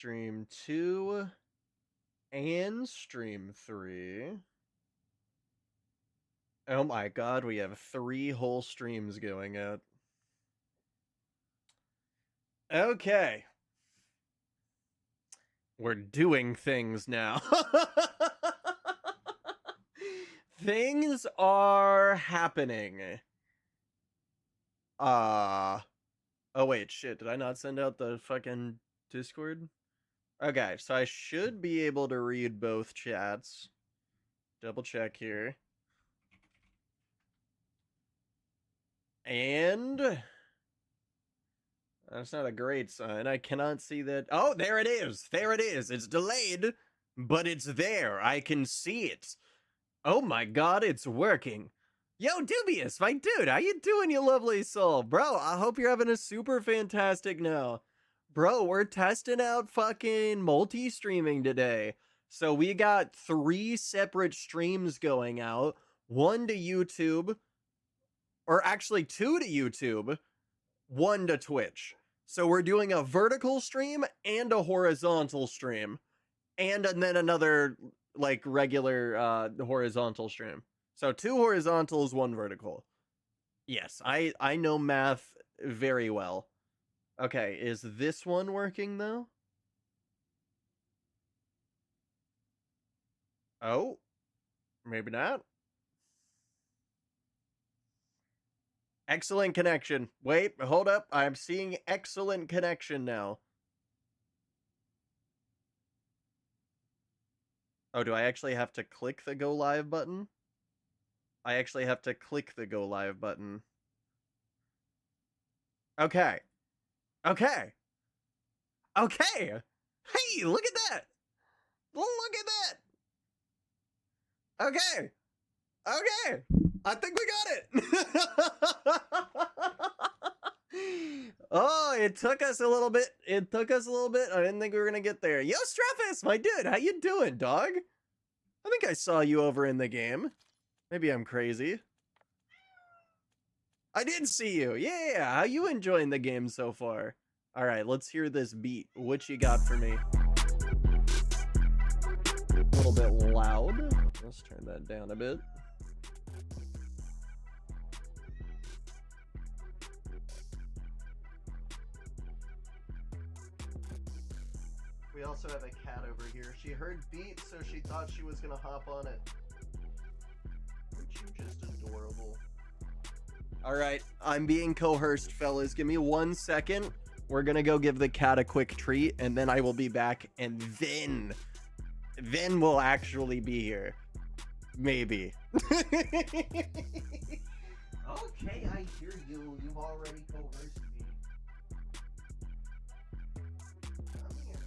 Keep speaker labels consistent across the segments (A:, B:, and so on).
A: Stream 2 and Stream 3. Oh my god, we have 3 whole streams going out. Okay. We're doing things now. Things are happening. Oh wait, shit, did I not send out the fucking Discord? Okay, so I should be able to read both chats. Double check here. And that's not a great sign. I cannot see that. Oh, there it is. There it is. It's delayed, but it's there. I can see it. Oh my god, it's working. Yo, Dubious, my dude, how you doing, you lovely soul? Bro, I hope you're having a super fantastic now. Bro, we're testing out fucking multi-streaming today. So we got 3 separate streams going out. 1 to YouTube, or actually 2 to YouTube, 1 to Twitch. So we're doing a vertical stream and a horizontal stream. And then another, like, regular horizontal stream. So 2 horizontals, 1 vertical. Yes, I know math very well. Okay, is this one working, though? Oh, maybe not. Excellent connection. Wait, hold up. I'm seeing excellent connection now. Oh, do I actually have to click the go live button? I actually have to click the go live button. Okay. Okay. Okay. Hey, look at that. Look at that. Okay. Okay. I think we got it. Oh, it took us a little bit. I didn't think we were going to get there. Yo, Strephus, my dude, how you doing, dog? I think I saw you over in the game. Maybe I'm crazy. I did see you. Yeah, how you enjoying the game so far? All right, let's hear this beat. What you got for me? A little bit loud. Let's turn that down a bit. We also have a cat over here. She heard beat, so she thought she was gonna hop on it. Aren't you just adorable? Alright, I'm being coerced, fellas. Give me 1 second. We're gonna go give the cat a quick treat, and then I will be back, and then we'll actually be here. Maybe. Okay, I hear you. You've already coerced me. Come here.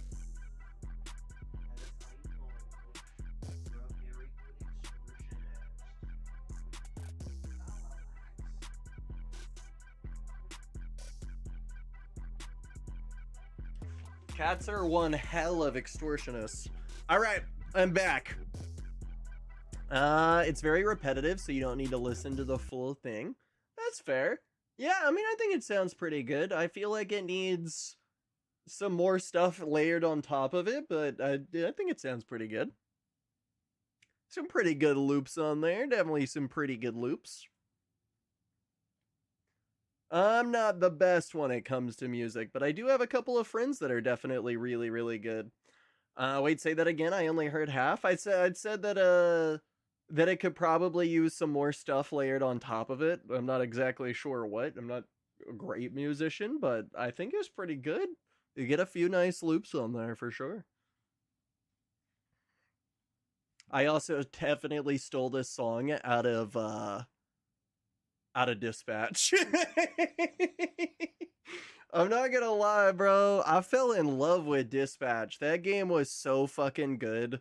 A: You're a very good extortionist. Cats are one hell of extortionists. All right, I'm back. It's very repetitive, so you don't need to listen to the full thing. That's fair. Yeah, I mean, I think it sounds pretty good. I feel like it needs some more stuff layered on top of it, but I think it sounds pretty good. Some pretty good loops on there. Definitely some pretty good loops. I'm not the best when it comes to music, but I do have a couple of friends that are definitely really, really good. Wait, say that again. I only heard half. I'd said that that it could probably use some more stuff layered on top of it. I'm not exactly sure what. I'm not a great musician, but I think it's pretty good. You get a few nice loops on there for sure. I also definitely stole this song out of Dispatch. I'm not gonna lie, bro. I fell in love with Dispatch. That game was so fucking good.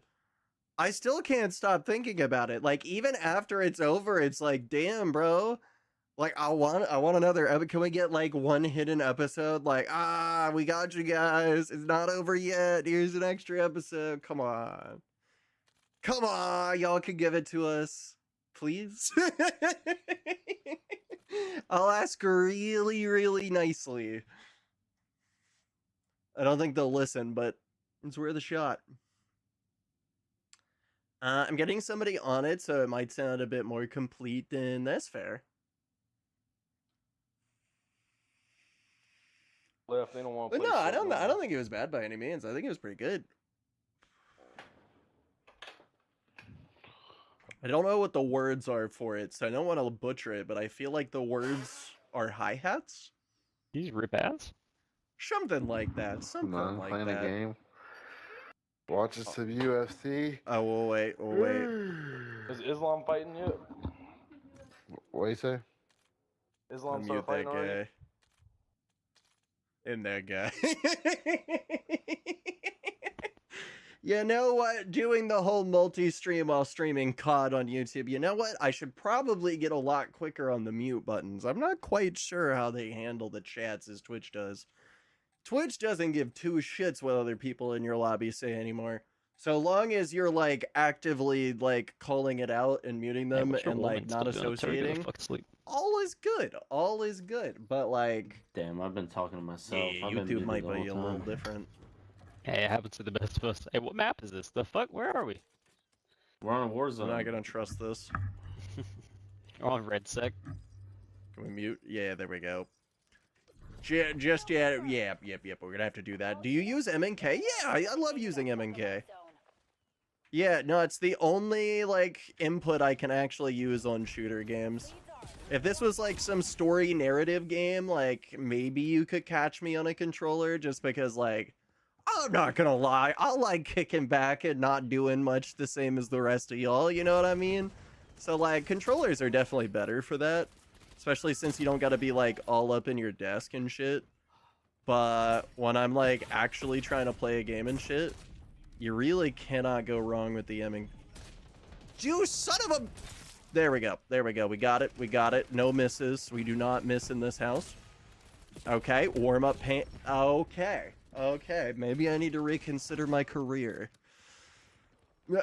A: I still can't stop thinking about it. Like, even after it's over, it's like, damn, bro. Like, I want another episode. Can we get like one hidden episode? Like, we got you guys. It's not over yet. Here's an extra episode. Come on. Come on, y'all can give it to us. Please? I'll ask really, really nicely. I don't think they'll listen, but It's worth a shot. I'm getting somebody on it, so it might sound a bit more complete than that's fair.
B: Left, they don't want to
A: But
B: play.
A: no, I don't think it was bad by any means. I think it was pretty good. I don't know what the words are for it, so I don't want to butcher it, but I feel like the words are hi-hats?
C: These rip ass?
A: Something like that. Something like
D: playing
A: that.
D: a game. Watching some UFC.
A: Oh, we'll wait. We'll wait.
B: Is Islam fighting yet?
D: What do you say?
B: Islam
A: Mute
B: started fighting
A: that
B: already?
A: guy. And that guy. You know what? Doing the whole multi-stream while streaming COD on YouTube, you know what? I should probably get a lot quicker on the mute buttons. I'm not quite sure how they handle the chats as Twitch does. Twitch doesn't give two shits what other people in your lobby say anymore. So long as you're, like, actively, like, calling it out and muting them and, like, not associating, all is good. All is good. But, like...
E: Damn, I've been talking to myself.
A: Yeah,
E: I've been
A: YouTube might
E: muted
A: be
E: the
A: a
E: whole
A: little
E: time.
A: different.
C: Hey, it happens to the best of us. Hey, what map is this? The fuck? Where are we?
E: We're on a war
A: I'm
E: zone.
A: not gonna trust this.
C: We're on red sec.
A: Can we mute? Yeah, there we go. Just yep. We're gonna have to do that. Do you use MNK? Yeah, I love using MNK. Yeah, no, it's the only, like, input I can actually use on shooter games. If this was, like, some story narrative game, like, maybe you could catch me on a controller just because, like, I'm not gonna lie, I like kicking back and not doing much the same as the rest of y'all, you know what I mean? So, like, controllers are definitely better for that. Especially since you don't gotta be, like, all up in your desk and shit. But when I'm, like, actually trying to play a game and shit, you really cannot go wrong with the MN. You son of a... There we go. There we go. We got it. We got it. No misses. We do not miss in this house. Okay. Warm up paint. Okay. Okay. Maybe I need to reconsider my career.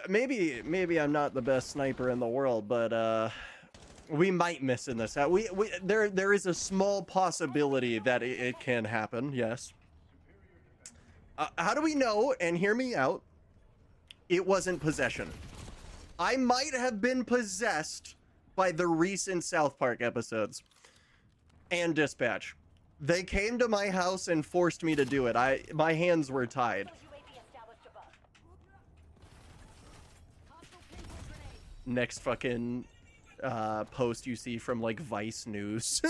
A: Maybe I'm not the best sniper in the world, but, we might miss in this. There is a small possibility that it can happen, yes. How do we know, and hear me out, it wasn't possession? I might have been possessed by the recent South Park episodes. And Dispatch. They came to my house and forced me to do it. My hands were tied. Next fucking... post you see from, like, Vice News.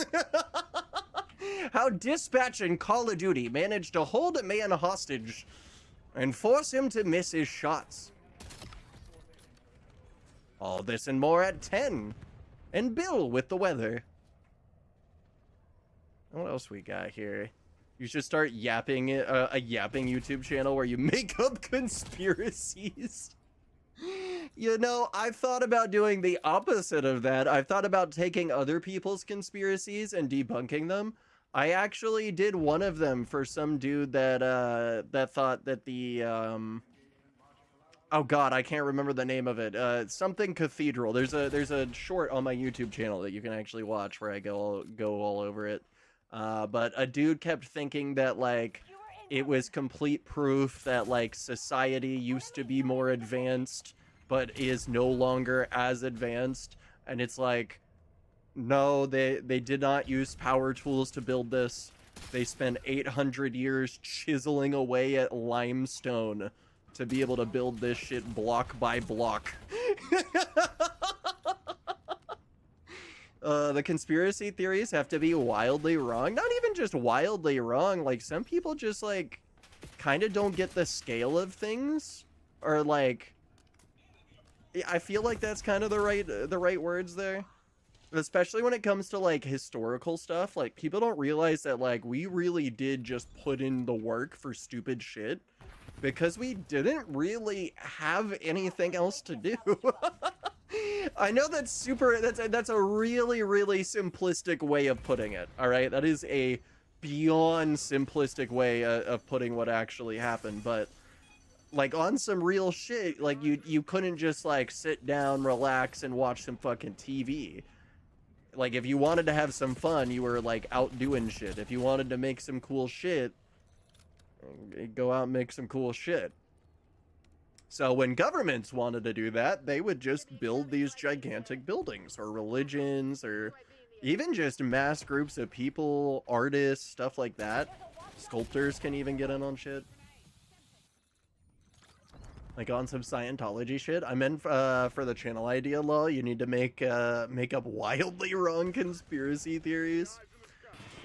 A: How Dispatch in Call of Duty managed to hold a man hostage and force him to miss his shots. All this and more at 10. And Bill with the weather. What else we got here? You should start yapping a yapping YouTube channel where you make up conspiracies. You know, I've thought about doing the opposite of that. I've thought about taking other people's conspiracies and debunking them. I actually did one of them for some dude that that thought that the oh god, I can't remember the name of it. Something Cathedral. There's a short on my YouTube channel that you can actually watch where I go all over it. But a dude kept thinking that, like, it was complete proof that, like, society used to be more advanced, but is no longer as advanced. And it's like, no, they did not use power tools to build this. They spent 800 years chiseling away at limestone to be able to build this shit block by block. The conspiracy theories have to be wildly wrong. Not even just wildly wrong. Like, some people just, like, kind of don't get the scale of things. Or, like, I feel like that's kind of the right words there. Especially when it comes to, like, historical stuff. Like, people don't realize that, like, we really did just put in the work for stupid shit. Because we didn't really have anything else to do. I know that's a really, really simplistic way of putting it, alright? That is a beyond simplistic way of putting what actually happened, but, like, on some real shit, like, you couldn't just, like, sit down, relax, and watch some fucking TV. Like, if you wanted to have some fun, you were, like, out doing shit. If you wanted to make some cool shit, go out and make some cool shit. So when governments wanted to do that, they would just build these gigantic buildings, or religions, or even just mass groups of people, artists, stuff like that. Sculptors can even get in on shit. Like on some Scientology shit. I meant for the channel idea, law, you need to make up wildly wrong conspiracy theories.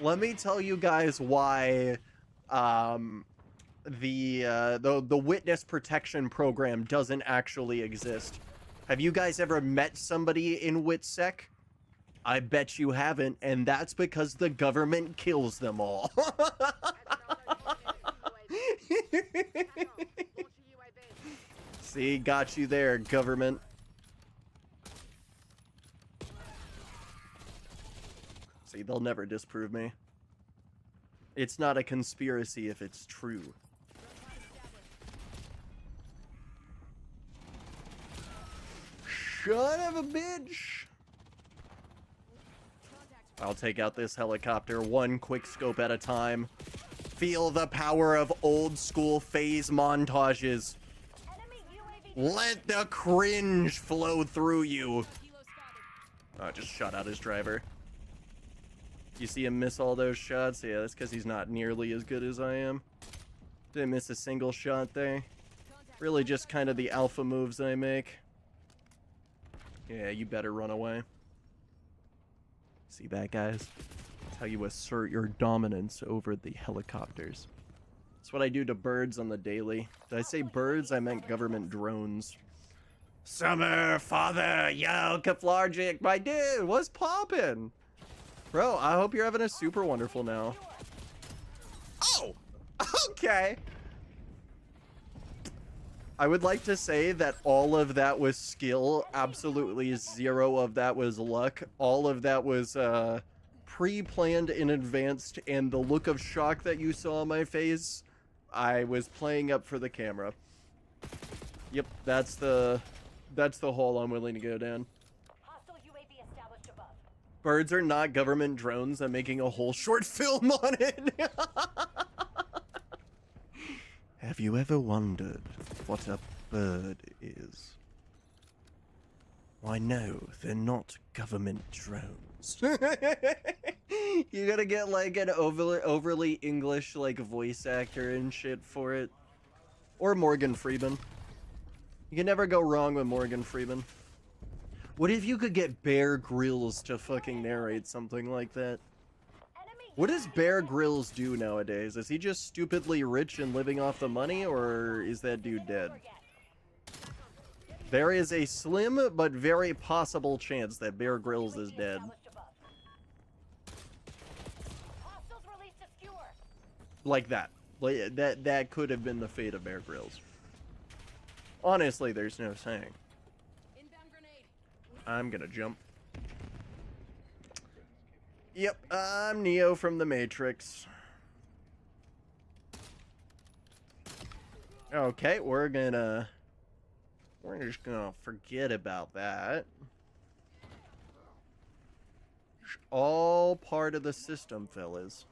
A: Let me tell you guys why the witness protection program doesn't actually exist. Have you guys ever met somebody in WitSec? I bet you haven't, and that's because the government kills them all. See, got you there, government. See, they'll never disprove me. It's not a conspiracy if it's true. Son of a bitch! I'll take out this helicopter one quick scope at a time. Feel the power of old school phase montages. Let the cringe flow through you. Oh, just shot out his driver. You see him miss all those shots? Yeah, that's because he's not nearly as good as I am. Didn't miss a single shot there. Really just kind of the alpha moves I make. Yeah, you better run away. See that, guys? That's how you assert your dominance over the helicopters. That's what I do to birds on the daily. Did I say birds? I meant government drones. Summer, father, yo, Keflargic, my dude, what's poppin'? Bro, I hope you're having a super wonderful now. Oh! Okay! I would like to say that all of that was skill. Absolutely zero of that was luck. All of that was pre-planned in advance, and the look of shock that you saw on my face, I was playing up for the camera. Yep, that's the hole I'm willing to go down. Birds are not government drones. I'm making a whole short film on it. Have you ever wondered what a bird is? Why, no, they're not government drones. You gotta get like an overly English like voice actor and shit for it. Or Morgan Freeman. You can never go wrong with Morgan Freeman. What if you could get Bear Grylls to fucking narrate something like that? What does Bear Grylls do nowadays? Is he just stupidly rich and living off the money, or is that dude dead? There is a slim but very possible chance that Bear Grylls is dead. Like that. Like, that could have been the fate of Bear Grylls. Honestly, there's no saying. I'm gonna jump. Yep, I'm Neo from the Matrix. Okay, we're just gonna forget about that. It's all part of the system, fellas.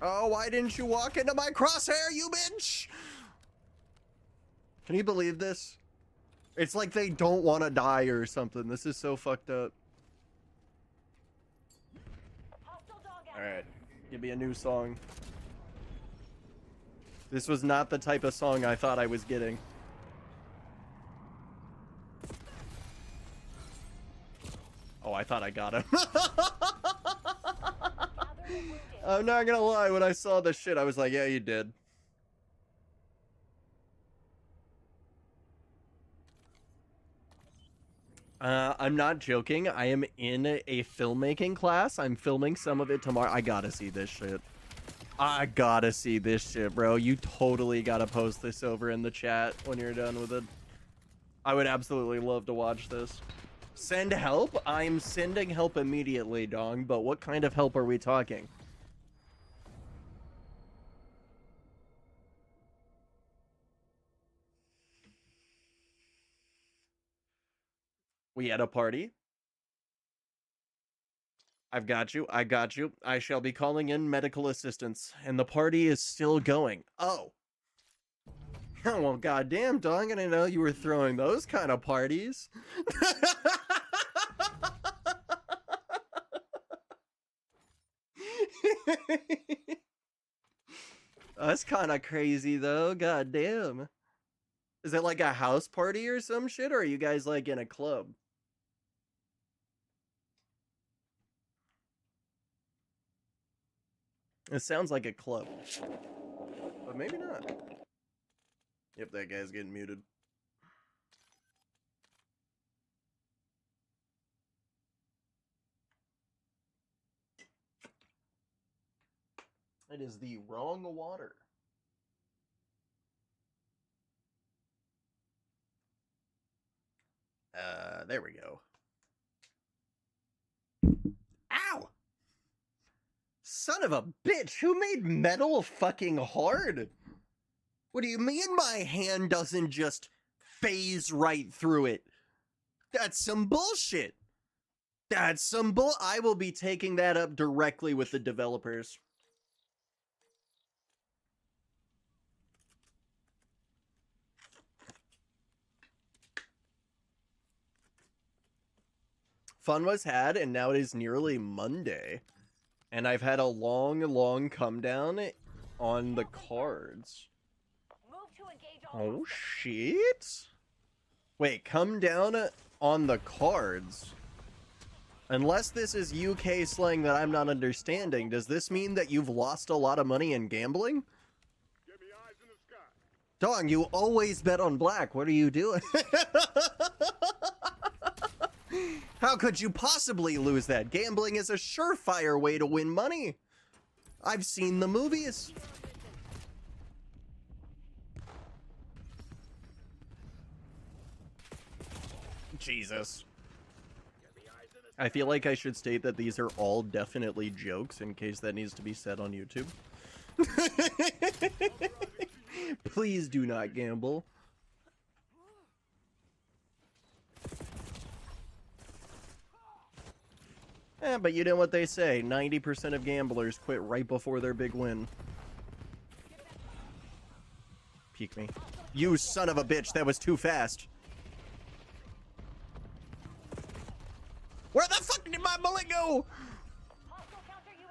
A: Oh, why didn't you walk into my crosshair, you bitch? Can you believe this? It's like they don't want to die or something. This is so fucked up. Alright, give me a new song. This was not the type of song I thought I was getting. Oh, I thought I got him. I'm not gonna lie, when I saw this shit, I was like, yeah, you did. I'm not joking. I am in a filmmaking class. I'm filming some of it tomorrow. I gotta see this shit. I gotta see this shit, bro. You totally gotta post this over in the chat when you're done with it. I would absolutely love to watch this. Send help? I'm sending help immediately, dong, but what kind of help are we talking? We had a party. I've got you. I got you. I shall be calling in medical assistance, and the party is still going. Oh. Well, goddamn, dog, I didn't know you were throwing those kind of parties. That's kind of crazy, though. Goddamn. Is it like a house party or some shit, or are you guys like in a club? It sounds like a club, but maybe not. Yep, that guy's getting muted. It is the wrong water. There we go. Ow! Son of a bitch, who made metal fucking hard? What do you mean my hand doesn't just phase right through it? That's some bullshit. That's some bull. I will be taking that up directly with the developers. Fun was had, and now it is nearly Monday. And I've had a long come down on the cards. Oh, shit. Wait, come down on the cards. Unless this is UK slang that I'm not understanding, does this mean that you've lost a lot of money in gambling? Dong, you always bet on black. What are you doing? How could you possibly lose that? Gambling is a surefire way to win money. I've seen the movies. Jesus. I feel like I should state that these are all definitely jokes in case that needs to be said on YouTube. Please do not gamble. But you know what they say, 90% of gamblers quit right before their big win. Peek me. You son of a bitch, that was too fast. Where the fuck did my bullet go?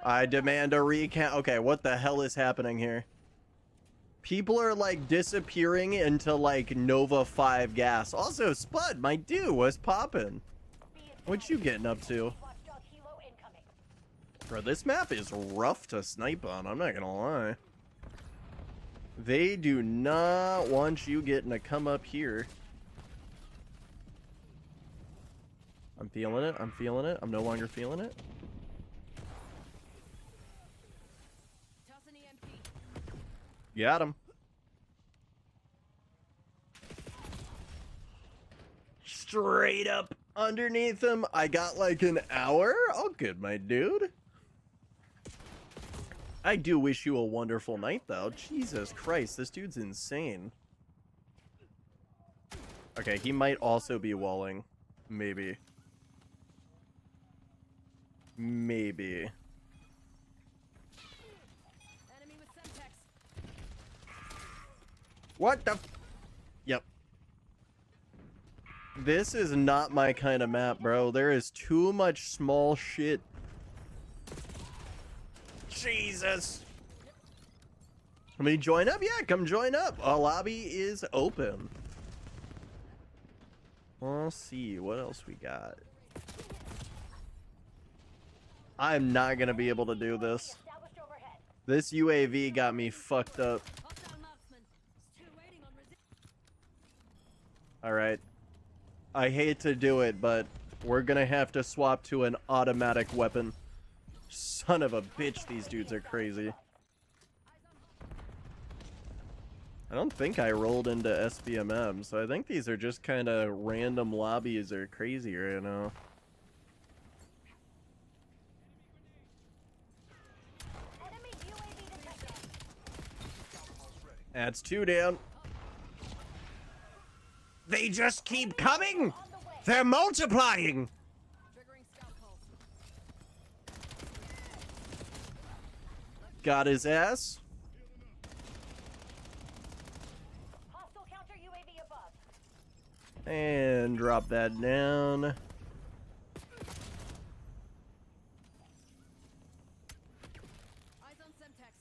A: I demand a recount. Okay, what the hell is happening here? People are like disappearing into like Nova 5 gas. Also, Spud, my dude, what's poppin'? What you getting up to? Bro, this map is rough to snipe on, I'm not gonna lie. They do not want you getting to come up here. I'm feeling it, I'm feeling it, I'm no longer feeling it. Got him. Straight up underneath him. I got like an hour? Oh, good, my dude. I do wish you a wonderful night, though. Jesus Christ, this dude's insane. Okay, he might also be walling. Maybe. Maybe. What the? Yep. This is not my kind of map, bro. There is too much small shit. Jesus. Let me join up? Yeah, come join up. Our lobby is open. Let's see what else we got. I'm not gonna be able to do this. This UAV got me fucked up. Alright. I hate to do it, but we're gonna have to swap to an automatic weapon. Son of a bitch, these dudes are crazy. I don't think I rolled into SBMM, so I think these are just kind of random lobbies or crazy right now. That's 2 down. They just keep coming! They're multiplying! Got his ass. And drop that down.
F: Eyes on Semtex.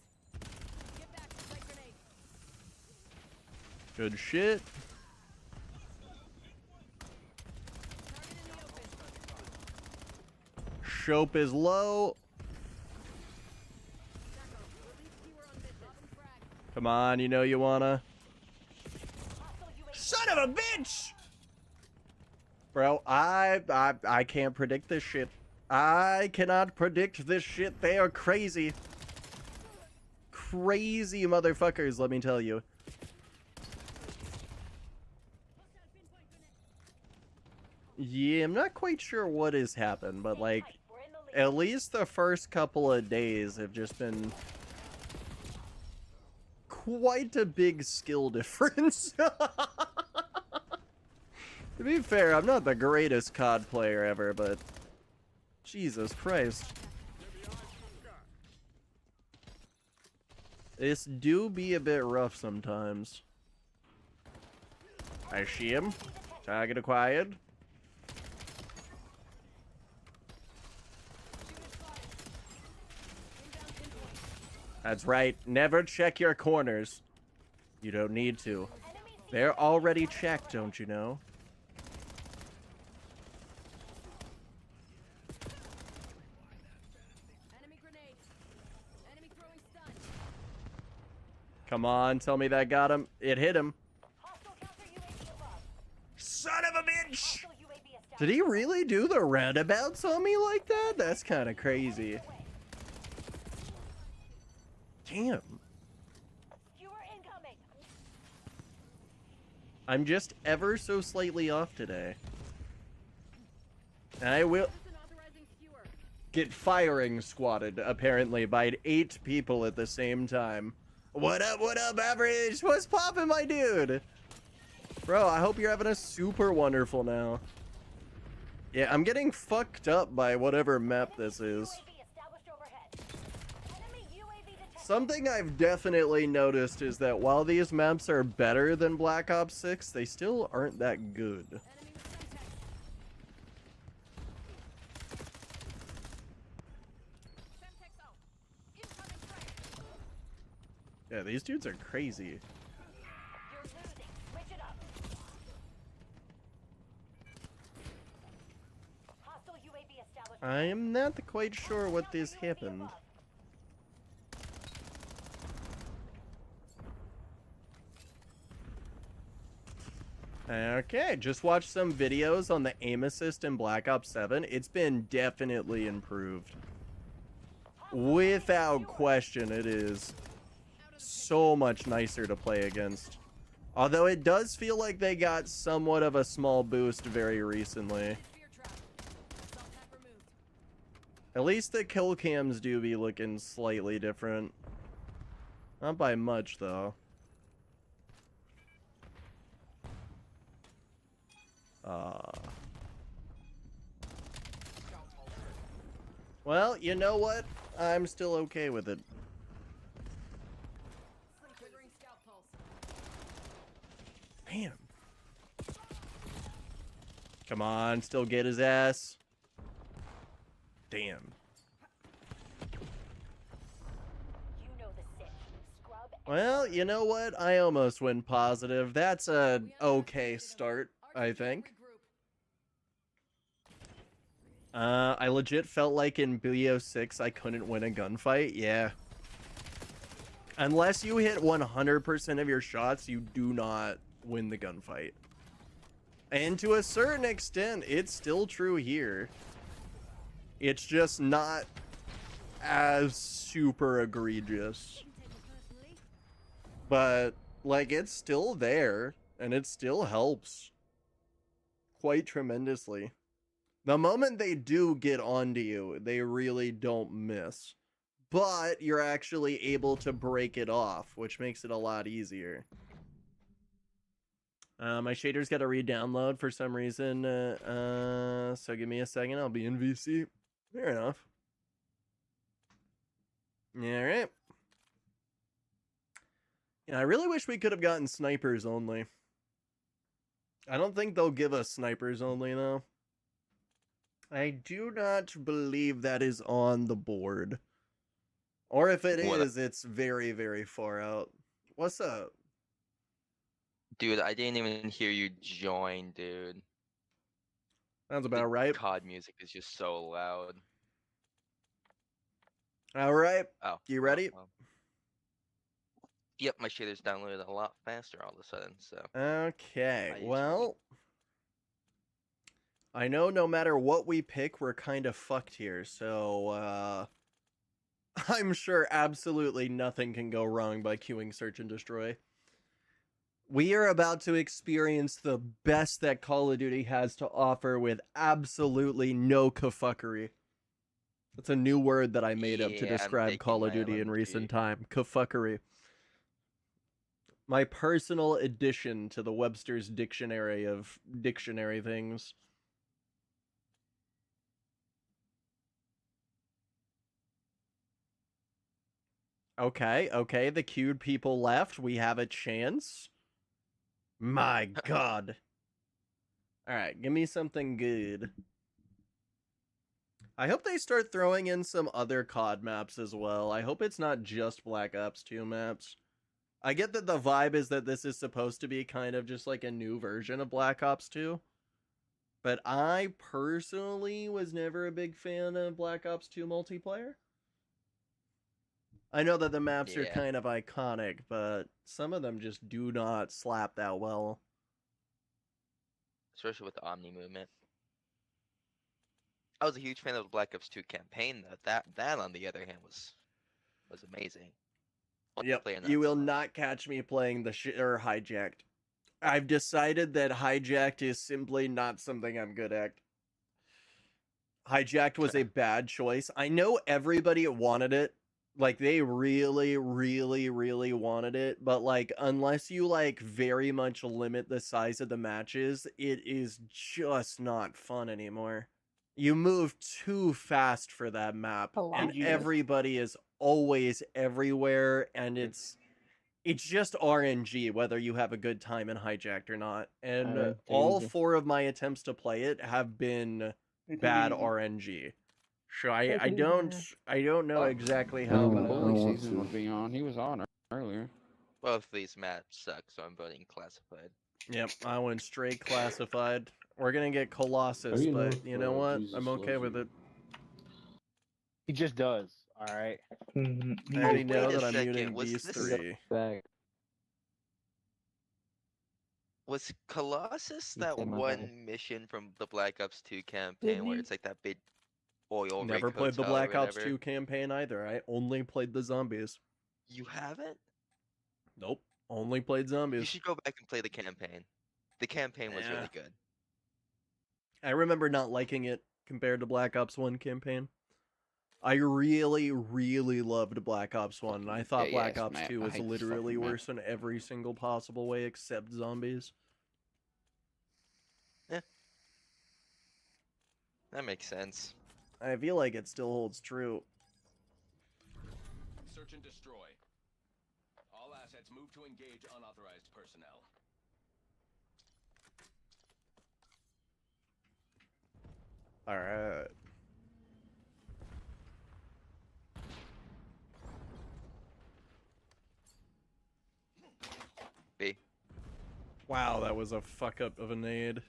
F: Get back, light grenade.
A: Good shit.
F: Target in the open.
A: Shope is low.
F: Jacko, release keyword on mid. Lobbing frag.
A: Come on, you know you wanna.
F: Hostile UAV.
A: Son of a bitch! Bro, I can't predict this shit. I cannot predict this shit. They are crazy. Crazy motherfuckers, let me tell you. Yeah, I'm not quite sure what has happened, but like, at least the first couple of days have just been quite a big skill difference. To be fair, I'm not the greatest COD player ever, but Jesus Christ. This do be a bit rough sometimes. I see him. Target acquired. That's right. Never check your corners. You don't need to. They're already checked, don't you know?
F: Enemy grenade. Enemy throwing stun.
A: Come on, tell me that got him. It hit him.
F: Hostile counter UAV above.
A: Son of a bitch!
F: Hostile UAV established.
A: Did he really do the roundabouts on me like that? That's kind of crazy. Damn.
F: Skewer incoming.
A: I'm just ever so slightly off today. And I will
F: Citizen authorizing skewer.
A: get firing squatted, apparently, by 8 people at the same time. What up, average? What's poppin', my dude? Bro, I hope you're having a super wonderful now. Yeah, I'm getting fucked up by whatever map this is.
F: UAV established overhead. Enemy UAV detected.
A: Something I've definitely noticed is that while these maps are better than Black Ops 6, they still aren't that good.
F: Enemy with Semtex. Semtex out. Incoming frag.
A: Yeah, these dudes are crazy.
F: You're losing. Switch it up. Hostile UAV established.
A: I am not quite sure what this happened. Okay, just watched some videos on the aim assist in Black Ops 7. It's been definitely improved. Without question, it is so much nicer to play against. Although it does feel like they got somewhat of a small boost very recently.
F: Fear trap. Assault pack removed.
A: At least the kill cams do be looking slightly different. Not by much, though. Well, you know what? I'm still okay with it.
F: Triggering scout pulse.
A: Damn. Come on, still get his ass. Damn.
F: You know the sit. Scrub.
A: Well, you know what? I almost went positive. That's a okay start, I think. I legit felt like in BO6 I couldn't win a gunfight. Yeah. Unless you hit 100% of your shots, you do not win the gunfight. And to a certain extent, it's still true here. It's just not as super egregious. But, like, it's still there, and it still helps quite tremendously. The moment they do get onto you, they really don't miss. But you're actually able to break it off, which makes it a lot easier. My shader's got to re-download for some reason, so give me a second, I'll be in VC. Fair enough. Alright. Yeah, I really wish we could have gotten snipers only. I don't think they'll give us snipers only, though. I do not believe that is on the board. Or if it
G: What-
A: is, it's very, very far out. What's up?
G: Dude, I didn't even hear you join, dude.
A: Sounds
G: The
A: about right.
G: COD music is just so loud.
A: All right.
G: Oh.
A: You ready?
G: Yep, my shader's downloaded a lot faster all of a sudden, so.
A: Okay.
G: I use
A: Well, I know no matter what we pick, we're kind of fucked here. So, I'm sure absolutely nothing can go wrong by queuing Search and Destroy. We are about to experience the best that Call of Duty has to offer with absolutely no kafuckery. That's a new word that I made up to
G: Yeah, I'm
A: describe
G: taking
A: Call of
G: my
A: Duty in
G: LMG.
A: recent time. Kafuckery. My personal addition to the Webster's Dictionary of dictionary things. Okay, the queued people left. We have a chance. My god. Alright, give me something good. I hope they start throwing in some other COD maps as well. I hope it's not just Black Ops 2 maps. I get that the vibe is that this is supposed to be kind of just like a new version of Black Ops 2. But I personally was never a big fan of Black Ops 2 multiplayer. I know that the maps are
G: Yeah.
A: kind of iconic, but some of them just do not slap that well.
G: Especially with the Omni movement. I was a huge fan of the Black Ops 2 campaign, though. That on the other hand was amazing.
A: Yep,
G: Multiplayer, not
A: you
G: so
A: will
G: much.
A: not catch me playing the or Hijacked. I've decided that Hijacked is simply not something I'm good at. Hijacked was a bad choice. I know everybody wanted it. Like, they really, really, really wanted it. But, like, unless you, like, very much limit the size of the matches, it is just not fun anymore. You move too fast for that map. And everybody is always everywhere. And it's just RNG, whether you have a good time in Hijacked or not. And all 4 of my attempts to play it have been bad RNG. So I don't know exactly how.
H: Bully season was being on. He was on earlier.
G: Both these maps suck, so I'm voting classified.
A: Yep, I went straight classified. We're gonna get Colossus,
E: you
A: but
E: know,
A: you know what?
E: Jesus
A: I'm okay
E: loves
A: with
E: you.
A: it.
I: He just does. All right.
A: I already
G: wait
A: know
G: a
A: that I'm
G: second,
A: muting
G: was
A: these
G: this-
A: 3.
G: Was Colossus
H: You
G: that
H: said my
G: one mission from the Black Ops 2 campaign where it's like that big oil rig
A: Never played the
G: hotel or
A: Black Ops
G: whatever?
A: 2 campaign either. I only played the zombies.
G: You haven't?
A: Nope, only played
G: You
A: zombies.
G: should go back and play the campaign. The campaign was
A: Yeah.
G: really good.
A: I remember not liking it compared to Black Ops 1 campaign. I really, really loved Black Ops 1. And I thought Black
H: yes,
A: Ops
H: Matt,
A: 2
H: I
A: was
H: hate this
A: literally
H: fucking map.
A: worse in every single possible way except zombies.
G: That makes sense.
A: I feel like it still holds true.
J: Search and destroy. All assets move to engage unauthorized personnel.
A: Alright.
G: B.
A: Wow, that was a fuck up of a nade.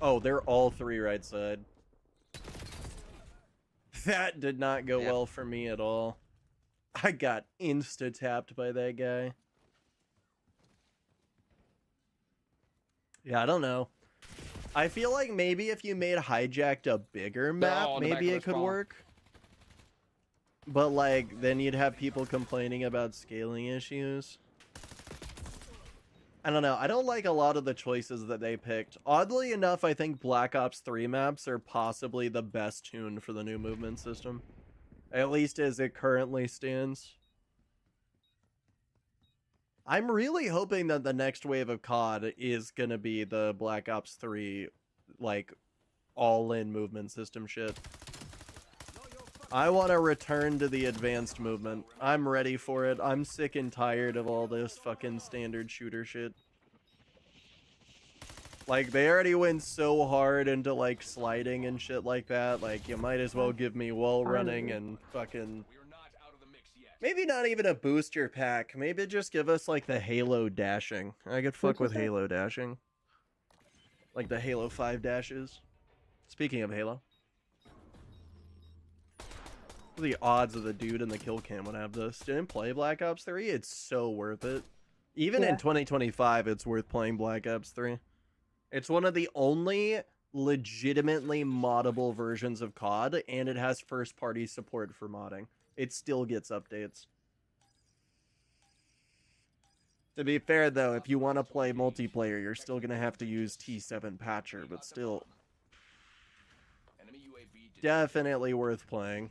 A: Oh, they're all 3 right side. That did not go
G: Yep.
A: well for me at all. I got insta-tapped by that guy. Yeah, I don't know. I feel like maybe if you made Hijacked a bigger map,
H: all in the back
A: maybe
H: of
A: it
H: the
A: could
H: spawn.
A: work. But, like, then you'd have people complaining about scaling issues. I don't know. I don't like a lot of the choices that they picked. Oddly enough, I think Black Ops 3 maps are possibly the best tuned for the new movement system. At least as it currently stands. I'm really hoping that the next wave of COD is gonna be the Black Ops 3, like, all-in movement system shit. I want to return to the advanced movement. I'm ready for it. I'm sick and tired of all this fucking standard shooter shit. Like, they already went so hard into, like, sliding and shit like that. Like, you might as well give me wall running and fucking...
J: We're not out of the mix yet.
A: Maybe not even a booster pack. Maybe just give us, like, the Halo dashing. I could fuck with Halo dashing. Like the Halo 5 dashes. Speaking of Halo. What are the odds of the dude in the kill cam would have this? Didn't play Black Ops 3? It's so worth it. Even in 2025, it's worth playing Black Ops 3. It's one of the only legitimately moddable versions of COD, and it has first-party support for modding. It still gets updates. To be fair, though, if you want to play multiplayer, you're still going to have to use T7 Patcher, but still,
J: Enemy UAV detected.
A: definitely worth playing.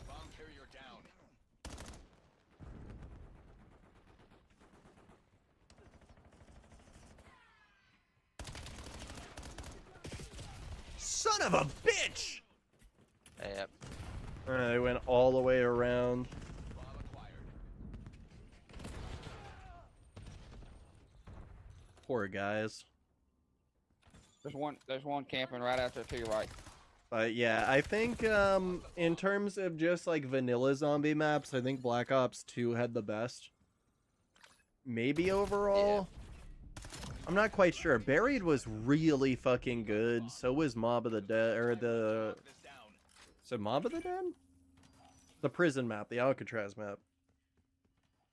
J: Bomb carrier down.
A: Son of a bitch!
G: Yep.
A: They went all the way around.
J: Bomb acquired.
A: Poor guys.
H: There's one camping right out there to your right.
A: But yeah, I think in terms of just like vanilla zombie maps, I think Black Ops 2 had the best. Maybe overall. I'm not quite sure. Buried was really fucking good. So was Mob of the Dead, or the...
J: This down.
A: Is it Mob of the Dead? The prison map, the Alcatraz map.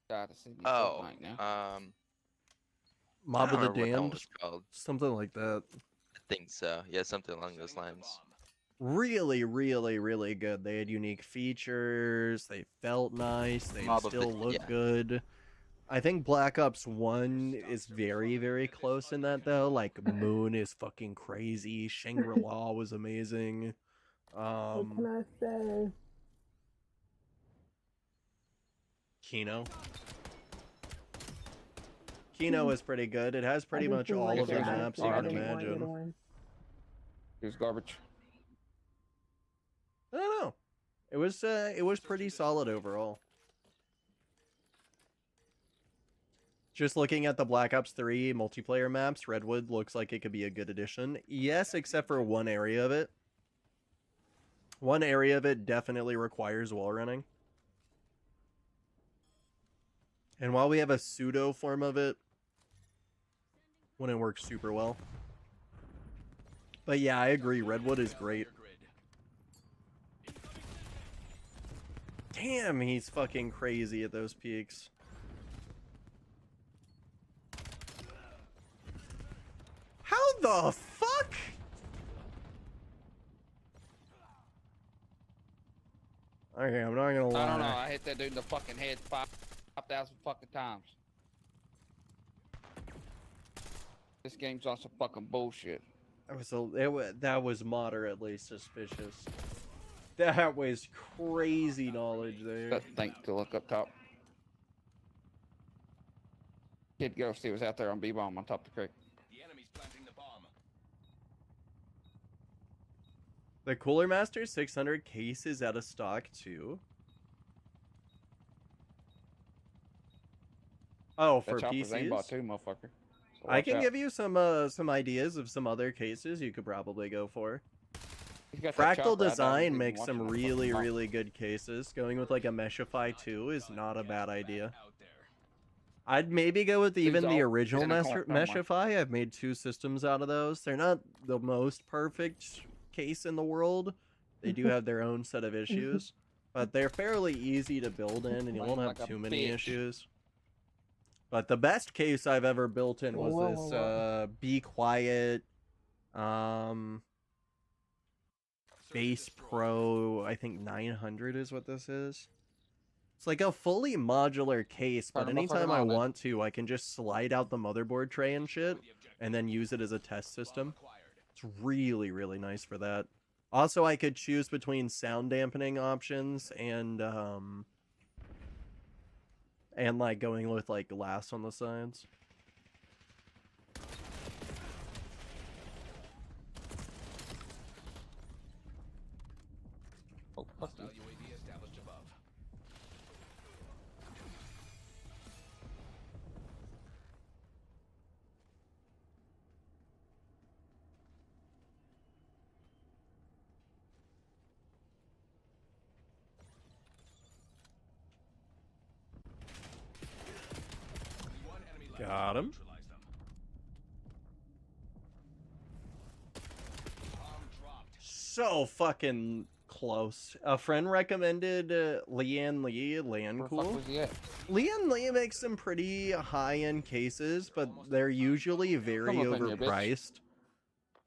H: God, this is
G: Oh,
H: Fortnite now.
A: Mob
G: I
A: of the
G: don't remember what that one
A: Damned?
G: was called.
A: Something like that.
G: I think so. Yeah, something along those lines.
A: Really, really, really good. They had unique features. They felt nice. They
G: Mob of the-
A: still look
G: yeah.
A: good. I think Black Ops 1 is very, very close in that, though. Like, Moon is fucking crazy. Shangri-La was amazing.
K: I say?
A: Kino. Kino is pretty good. It has pretty much all of the
H: like
A: maps you can imagine.
H: Here's garbage.
A: I don't know. It was pretty solid overall. Just looking at the Black Ops 3 multiplayer maps, Redwood looks like it could be a good addition. Yes, except for one area of it. One area of it definitely requires wall running. And while we have a pseudo form of it, wouldn't work super well. But yeah, I agree. Redwood is great. Damn, he's fucking crazy at those peaks. How the fuck? Okay, I'm not gonna lie.
H: I don't know. I hit that dude in the fucking head 5,000 fucking times. This game's on some fucking bullshit.
A: That was moderately suspicious. That was crazy knowledge there.
H: Think to look up top. Kid Ghosty was out there on B-bomb on top of the creek.
J: The enemy's planting the bomb.
A: The Cooler Master 600 case is out of stock too. Oh, for
H: That chopper's
A: PCs?
H: aimbot too, motherfucker. So
A: I
H: watch
A: can
H: out.
A: give you some ideas of some other cases you could probably go for.
H: He's got that
A: Fractal
H: chopper, I doubt he's
A: Design
H: even
A: makes
H: watching
A: some
H: that
A: really,
H: fucking
A: really good cases. Going with like a Meshify 2 is not a bad idea.
J: Out there.
A: I'd maybe go with even the
H: all-
A: original
H: he's in a corner, never mind.
A: Meshify. I've made 2 systems out of those. They're not the most perfect case in the world. They do have their own set of issues, but they're fairly easy to build in, and you won't have
H: Like a
A: too many
H: bitch.
A: issues. But the best case I've ever built in was this Be Quiet Base Pro, I think 900 is what this is. It's like a fully modular case, but
H: Turn 'em up, turn
A: anytime
H: 'em
A: I
H: on, then.
A: want to, I can just slide out the motherboard tray and shit, and then use it as a test system. It's really, really nice for that. Also, I could choose between sound dampening options and like going with like glass on the sides.
H: Oh, fuck
A: Got him.
J: Neutralize them. Bomb dropped.
A: So fucking close. A friend recommended Lian Li. Lian
H: Where the fuck
A: Cool.
H: was he at?
A: Lian Li makes some pretty high-end cases, but they're usually very
H: Come up in here, bitch.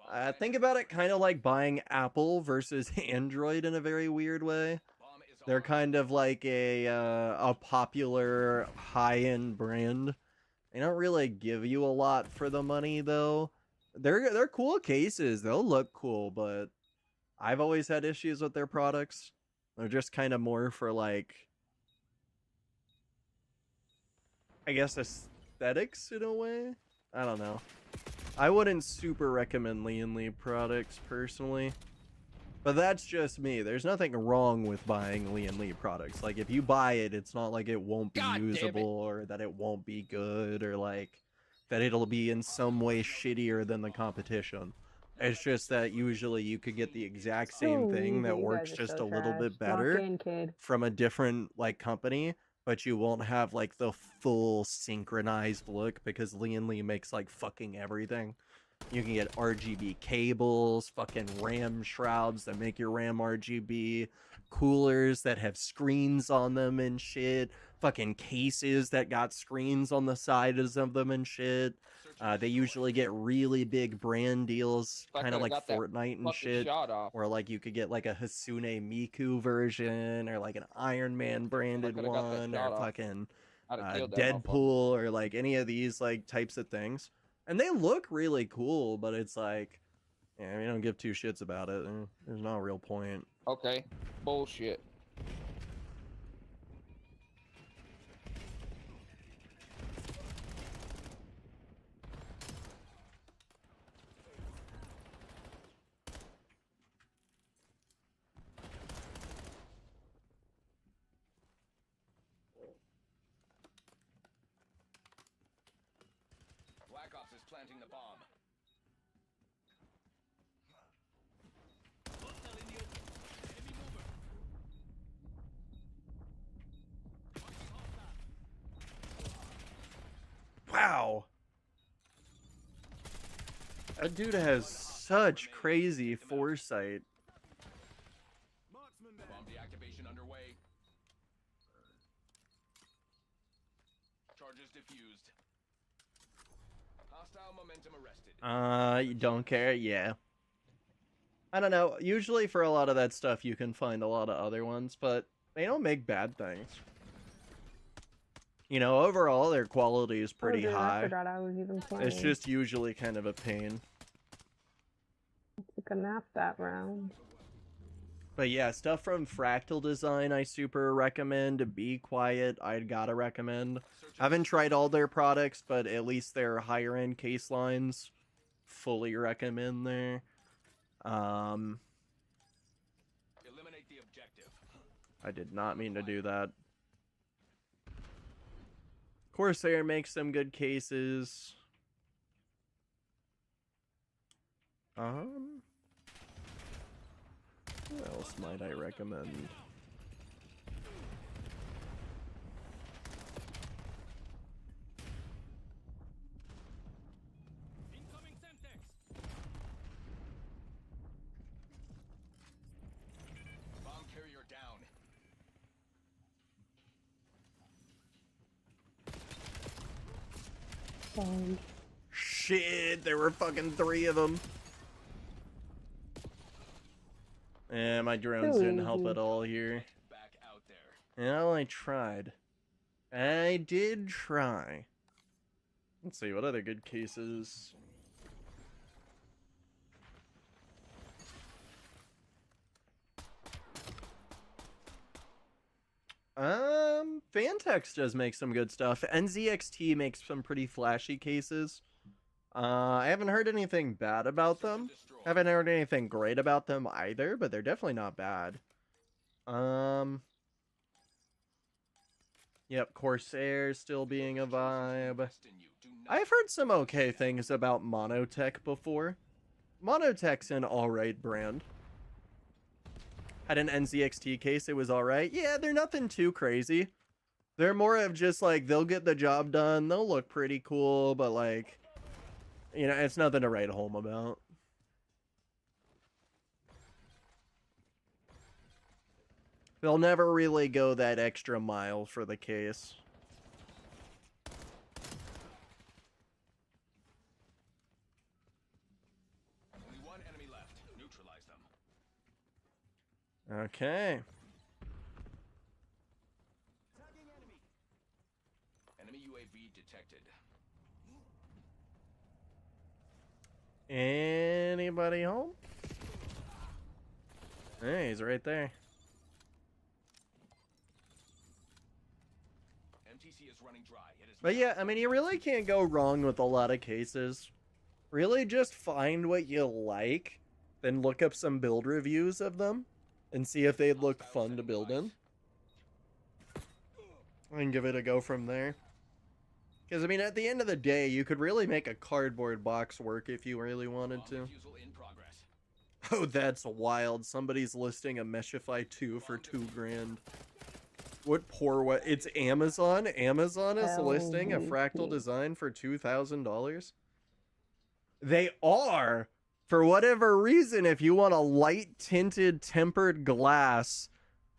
A: overpriced. Think about it kind of like buying Apple versus Android in a very weird way.
J: Bomb is
A: They're kind of like a popular high-end brand. They don't really give you a lot for the money though. They're cool cases. They'll look cool, but I've always had issues with their products. They're just kind of more for like, I guess, aesthetics in a way. I don't know. I wouldn't super recommend Lian Li products personally. But that's just me. There's nothing wrong with buying Lian Li products. Like, if you buy it, it's not like it won't be
H: God damn it.
A: usable or that it won't be good or like that it'll be in some way shittier than the competition. It's just that usually you could get the exact same
K: So
A: thing
K: easy,
A: that
K: you
A: works
K: guys are
A: just
K: so
A: a little
K: trash.
A: bit
K: Lock
A: better
K: in, kid.
A: from a different like company, but you won't have like the full synchronized look because Lian Li makes like fucking everything. You can get RGB cables, fucking RAM shrouds that make your RAM RGB, coolers that have screens on them and shit, fucking cases that got screens on the sides of them and shit. They usually get really big brand deals,
H: I
A: kind of
H: coulda
A: like
H: got that
A: Fortnite and
H: Fucking
A: shit.
H: shot off.
A: Or like you could get like a Hasune Miku version, or like an Iron Man branded
H: coulda got that
A: one,
H: shot
A: or
H: off,
A: fucking
H: I'd have killed that
A: Deadpool, or like any of these like types of things. And they look really cool, but it's like, yeah, we don't give two shits about it. There's no real point.
H: Okay. Bullshit.
J: Black Ops is planting the bomb.
A: Wow. That dude has such crazy foresight.
J: Bomb deactivation underway. Charges diffused. Hostile momentum arrested.
A: You don't care? Yeah. I don't know. Usually for a lot of that stuff, you can find a lot of other ones, but they don't make bad things. You know, overall, their quality is pretty
K: dude, I
A: high.
K: forgot I was even playing.
A: It's just usually kind of a pain.
K: Took a nap that round.
A: But yeah, stuff from Fractal Design I super recommend. Be Quiet, I'd gotta recommend. I haven't tried all their products, but at least their higher end case lines, fully recommend there.
J: Eliminate the objective.
A: I did not mean to do that. Corsair makes some good cases. What else might I recommend?
J: Bomb carrier down.
A: Shit, there were fucking 3 of them. Yeah, my drones didn't help at all here.
J: Back out there.
A: Well, I tried. I did try. Let's see, what other good cases? Fantex does make some good stuff. NZXT makes some pretty flashy cases. I haven't heard anything bad about them. Haven't heard anything great about them either, but they're definitely not bad. Yep, Corsair still being a vibe. I've heard some okay things about Monotech before. Monotech's an alright brand. Had an NZXT case, it was alright. Yeah, they're nothing too crazy. They're more of just like they'll get the job done, they'll look pretty cool, but like, you know, it's nothing to write home about. They'll never really go that extra mile for the case.
J: Only one enemy left. Neutralize them.
A: Okay.
J: Enemy UAV detected.
A: Anybody home? Hey, he's right there.
J: MTC is running dry. It is
A: But yeah, I mean, you really can't go wrong with a lot of cases. Really just find what you like, then look up some build reviews of them, and see if they'd look fun to build in. And give it a go from there. Because, I mean, at the end of the day, you could really make a cardboard box work if you really wanted to.
J: defusal in progress.
A: Oh, that's wild. Somebody's listing a Meshify 2 for $2,000. What poor what? It's Amazon? Amazon is listing a fractal design for $2,000? They are! For whatever reason, if you want a light tinted tempered glass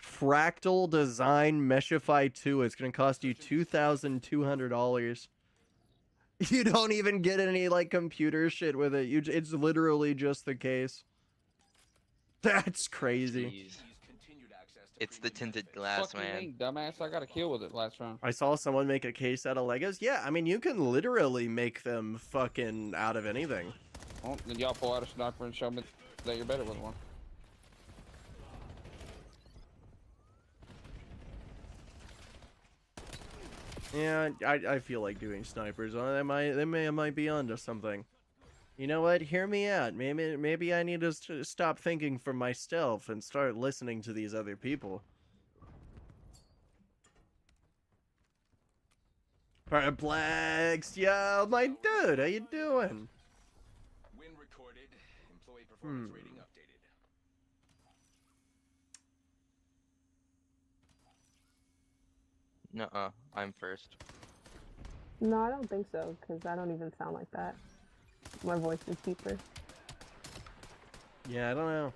A: fractal design Meshify 2, it's going to cost you $2,200. You don't even get any like computer shit with it. It's literally just the case. That's crazy.
G: Jeez. It's the tinted glass,
H: Fuck you
G: man.
H: mean, dumbass? I got a kill with it last round.
A: I saw someone make a case out of Legos. Yeah, I mean, you can literally make them fucking out of anything.
H: Well, then y'all pull out a sniper and show me that you're better with one.
A: Yeah, I feel like doing snipers. They might be onto something. You know what? Hear me out. Maybe I need to stop thinking for myself and start listening to these other people. Perplexed, yo, my dude, how you doing?
J: Win recorded. Employee performance rating updated.
G: Nuh-uh. I'm first.
K: No, I don't think so, because I don't even sound like that. My voice is deeper.
A: Yeah, I don't know.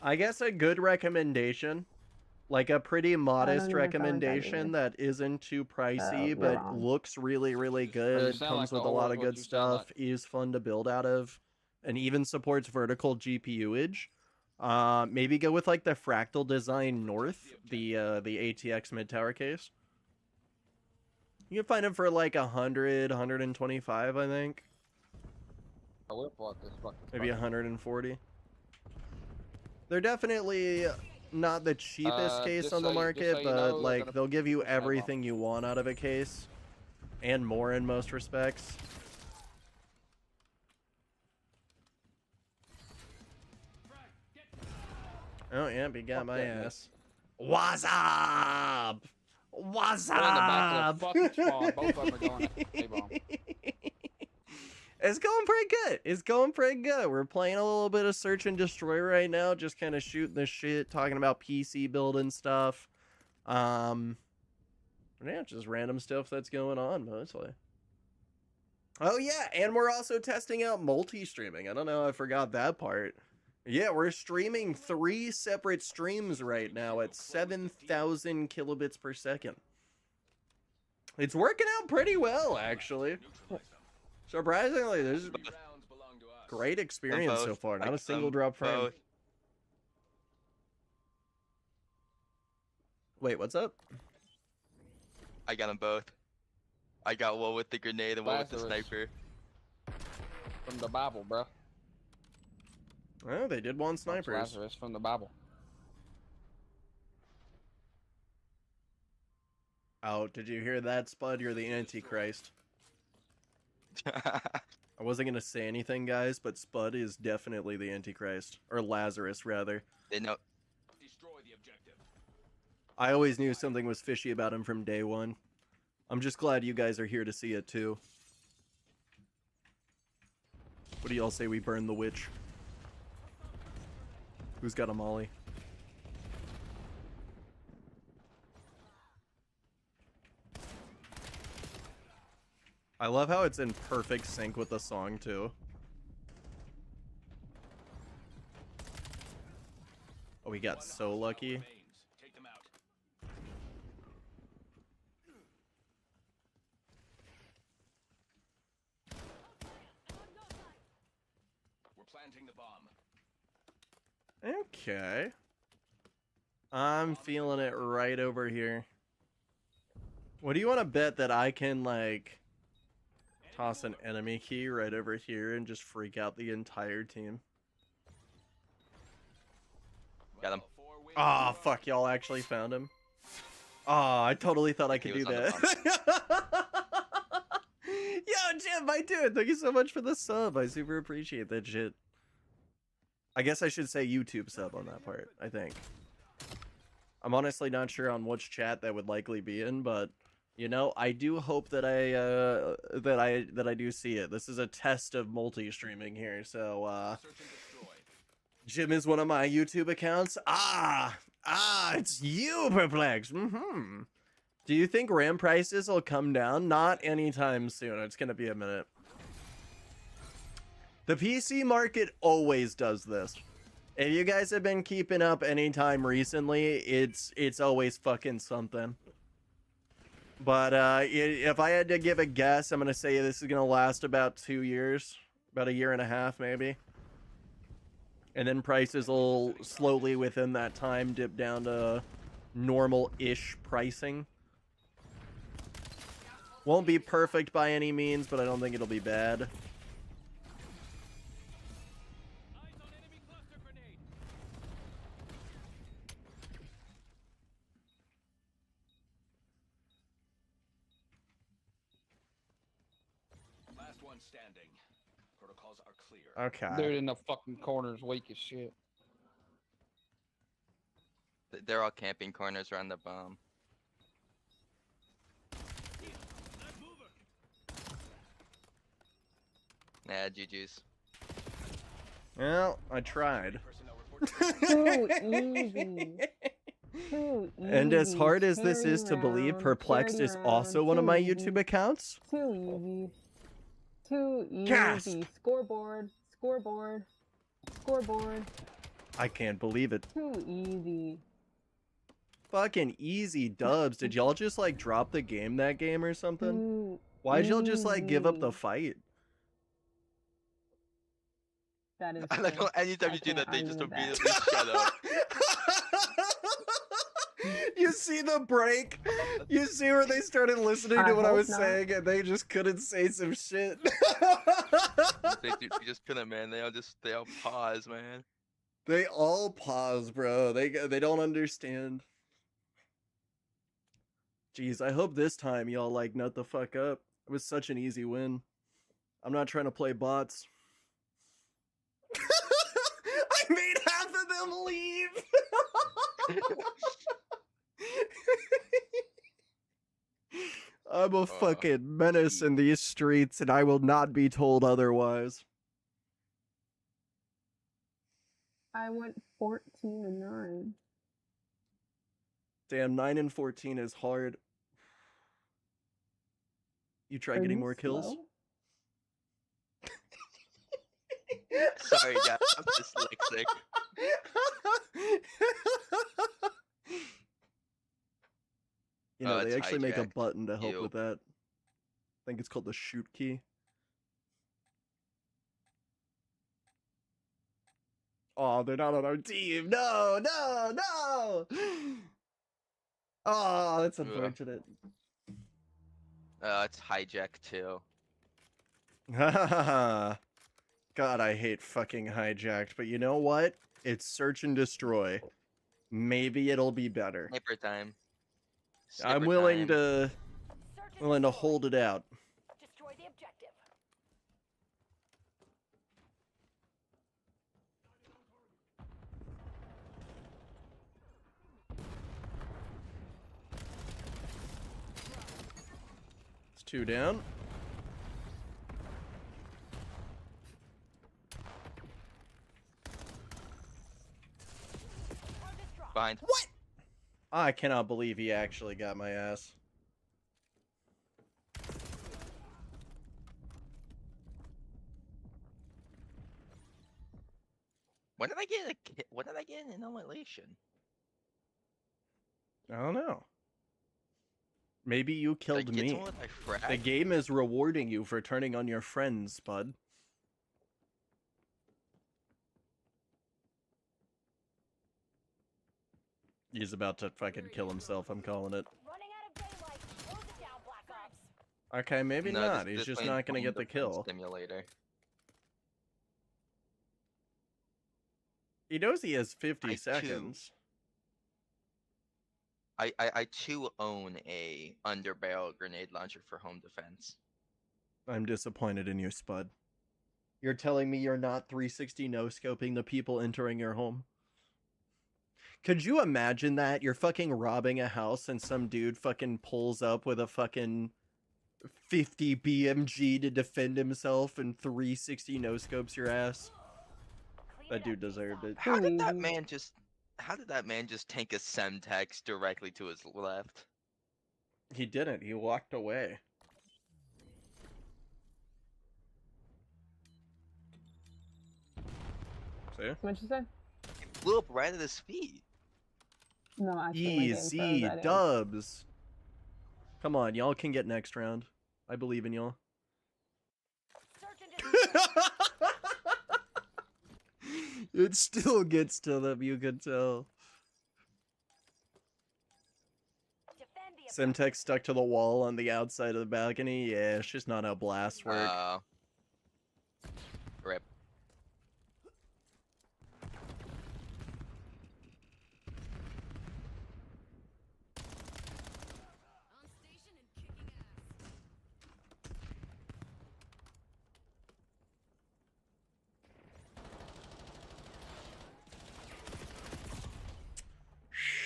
A: I guess a good recommendation, like a pretty modest
K: even sound like that
A: recommendation
K: either.
A: that isn't too pricey,
K: you're
A: but
K: wrong.
A: looks really, really good,
H: sound
A: comes
H: like
A: with a
H: the
A: lot
H: old
A: of
H: what
A: good
H: you sound
A: stuff,
H: like.
A: is fun to build out of, and even supports vertical GPUage. Maybe go with like the Fractal Design North, the ATX mid tower case. You can find them for like 100, 125, I think.
H: I would have bought this fucking.
A: Maybe 140. They're definitely not the cheapest case
H: just
A: on the
H: so
A: market,
H: you
A: but
H: know, they're
A: like
H: gonna
A: they'll give you
H: push that off.
A: everything you want out of a case, and more in most respects. Oh yeah, he got
H: Fuck
A: my
H: that,
A: ass. What's up? What's
H: They're in the back
A: up?
H: of the fucking spawn. Both of them are going A-bomb.
A: It's going pretty good. It's going pretty good. We're playing a little bit of Search and Destroy right now, just kind of shooting the shit, talking about PC building stuff. Yeah, just random stuff that's going on mostly. Oh yeah, and we're also testing out multi-streaming. I don't know, I forgot that part. Yeah, we're streaming 3 separate streams right now at 7,000 kilobits per second. It's working out pretty well, actually. Surprisingly, this is
J: Rounds belong to us.
A: great experience so
G: Both.
A: far. Not
G: Like
A: a single
G: them
A: drop frame.
G: both.
A: Wait, what's up?
G: I got them both. I got one with the grenade and one with the
H: Lazarus.
G: sniper.
H: From the Bible, bro.
A: Oh, they did want snipers.
H: Lazarus from the Bible.
A: Oh, did you hear that, Spud? You're the Antichrist. I wasn't gonna say anything, guys, but Spud is definitely the Antichrist. Or Lazarus, rather.
G: They know.
J: Destroy the objective.
A: I always knew something was fishy about him from day one. I'm just glad you guys are here to see it, too. What do y'all say we burn the witch? Who's got a molly? I love how it's in perfect sync with the song too. Oh, we got so lucky.
J: Take them out. We're planting the bomb.
A: Okay. I'm feeling it right over here. What do you want to bet that I can, like, toss an enemy key right over here and just freak out the entire team?
G: Got him.
A: Ah, fuck, y'all actually found him. Ah, I totally thought I could
G: He
A: do
G: was on
A: that. Yo, Jim, my dude, thank you so much for the sub. I super appreciate that shit. I guess I should say YouTube sub on that part, I think. I'm honestly not sure on which chat that would likely be in, but you know, I do hope that I do see it. This is a test of multi-streaming here, so
J: Search and destroy.
A: Jim is one of my YouTube accounts. It's you, Perplex. Do you think RAM prices will come down? Not anytime soon. It's gonna be a minute. The PC market always does this. If you guys have been keeping up anytime recently, it's always fucking something. But if I had to give a guess, I'm gonna say this is gonna last about 2 years, about a year and a half maybe. And then prices will slowly within that time dip down to normal-ish pricing. Won't be perfect by any means, but I don't think it'll be bad.
J: Last one standing. Protocols are clear.
A: Okay.
H: Dude in the fucking corner's weak as shit.
G: They're all camping corners around the bomb. Nah, GG's.
A: Well, I tried.
J: Personnel report.
K: Too easy. Too easy.
A: And as hard as this is to believe,
K: Charity
A: Perplexed is
K: round,
A: also one of my
K: too
A: YouTube
K: easy.
A: accounts.
K: Too easy. Too easy.
A: Cast.
K: Scoreboard. Scoreboard. Scoreboard.
A: I can't believe it.
K: Too easy.
A: Fucking easy dubs. Did y'all just like drop the game that game or something?
K: Too
A: Why'd y'all just like give up the
K: easy.
A: fight?
K: That is
G: I like
K: true.
G: how anytime
K: I
G: you do
K: can't
G: that, they
K: argue
G: just
K: with that.
G: immediately shut up.
A: You see the break? You see where they started listening
K: I
A: to what I
K: hope
A: was
K: not.
A: saying and they just couldn't say some shit.
G: They just couldn't, man. They all pause, man.
A: They all pause, bro. They don't understand. Jeez, I hope this time y'all like nut the fuck up. It was such an easy win. I'm not trying to play bots. I made half of them leave. I'm a fucking menace in these streets, and I will not be told otherwise.
K: I went 14-9.
A: Damn, 9 and 14 is hard. You try
K: Are
A: getting
K: you
A: more kills?
K: slow?
G: Sorry, guys. I'm dyslexic.
A: You know,
G: Oh,
A: they
G: it's
A: actually make a
G: hijacked.
A: button to help
G: Ew.
A: with that. I think it's called the shoot key. Oh, they're not on our team. No, no, no. Oh, that's
G: Ugh.
A: unfortunate.
G: It's hijack too.
A: God, I hate fucking hijacked. But you know what? It's search and destroy. Maybe it'll be better.
G: Sniper time.
A: I'm
G: Sniper
A: willing
G: time.
A: to
F: Search and destroy.
A: hold it out.
F: Destroy the objective.
A: It's 2 down.
F: Target's dropped.
G: Behind.
A: What? I cannot believe he actually got my ass.
G: When did I get when did I get an annihilation?
A: I don't know. Maybe you
G: Did I
A: killed
G: get
A: me.
G: someone with my frag?
A: The game is rewarding you for turning on your friends, Spud. He's about to fucking kill himself, I'm calling it.
F: Running out of daylight. Close it down, Black Ops.
A: Okay, maybe
G: No,
A: not.
G: this-
A: He's
G: this
A: just
G: playing
A: not gonna
G: home
A: get the
G: defense
A: kill.
G: Simulator.
A: He knows he has 50
G: I too-
A: seconds.
G: I too own a underbarrel grenade launcher for home defense.
A: I'm disappointed in you, Spud. You're telling me you're not 360 no-scoping the people entering your home? Could you imagine that? You're fucking robbing a house and some dude fucking pulls up with a fucking 50 BMG to defend himself and 360 no-scopes your ass? That dude deserved it.
G: How did that man just tank a Semtex directly to his left?
A: He didn't. He walked away. See?
K: What'd you say?
G: It blew up right at his feet.
K: No, actually, my game froze. I
A: Easy
K: didn't-
A: dubs. Come on, y'all can get next round. I believe in y'all.
F: Search and destroy.
A: It still gets to them, you can tell.
F: Defend the
A: Semtex stuck to the wall on the outside of the balcony. Yeah, it's just not how blasts work.
G: Rip.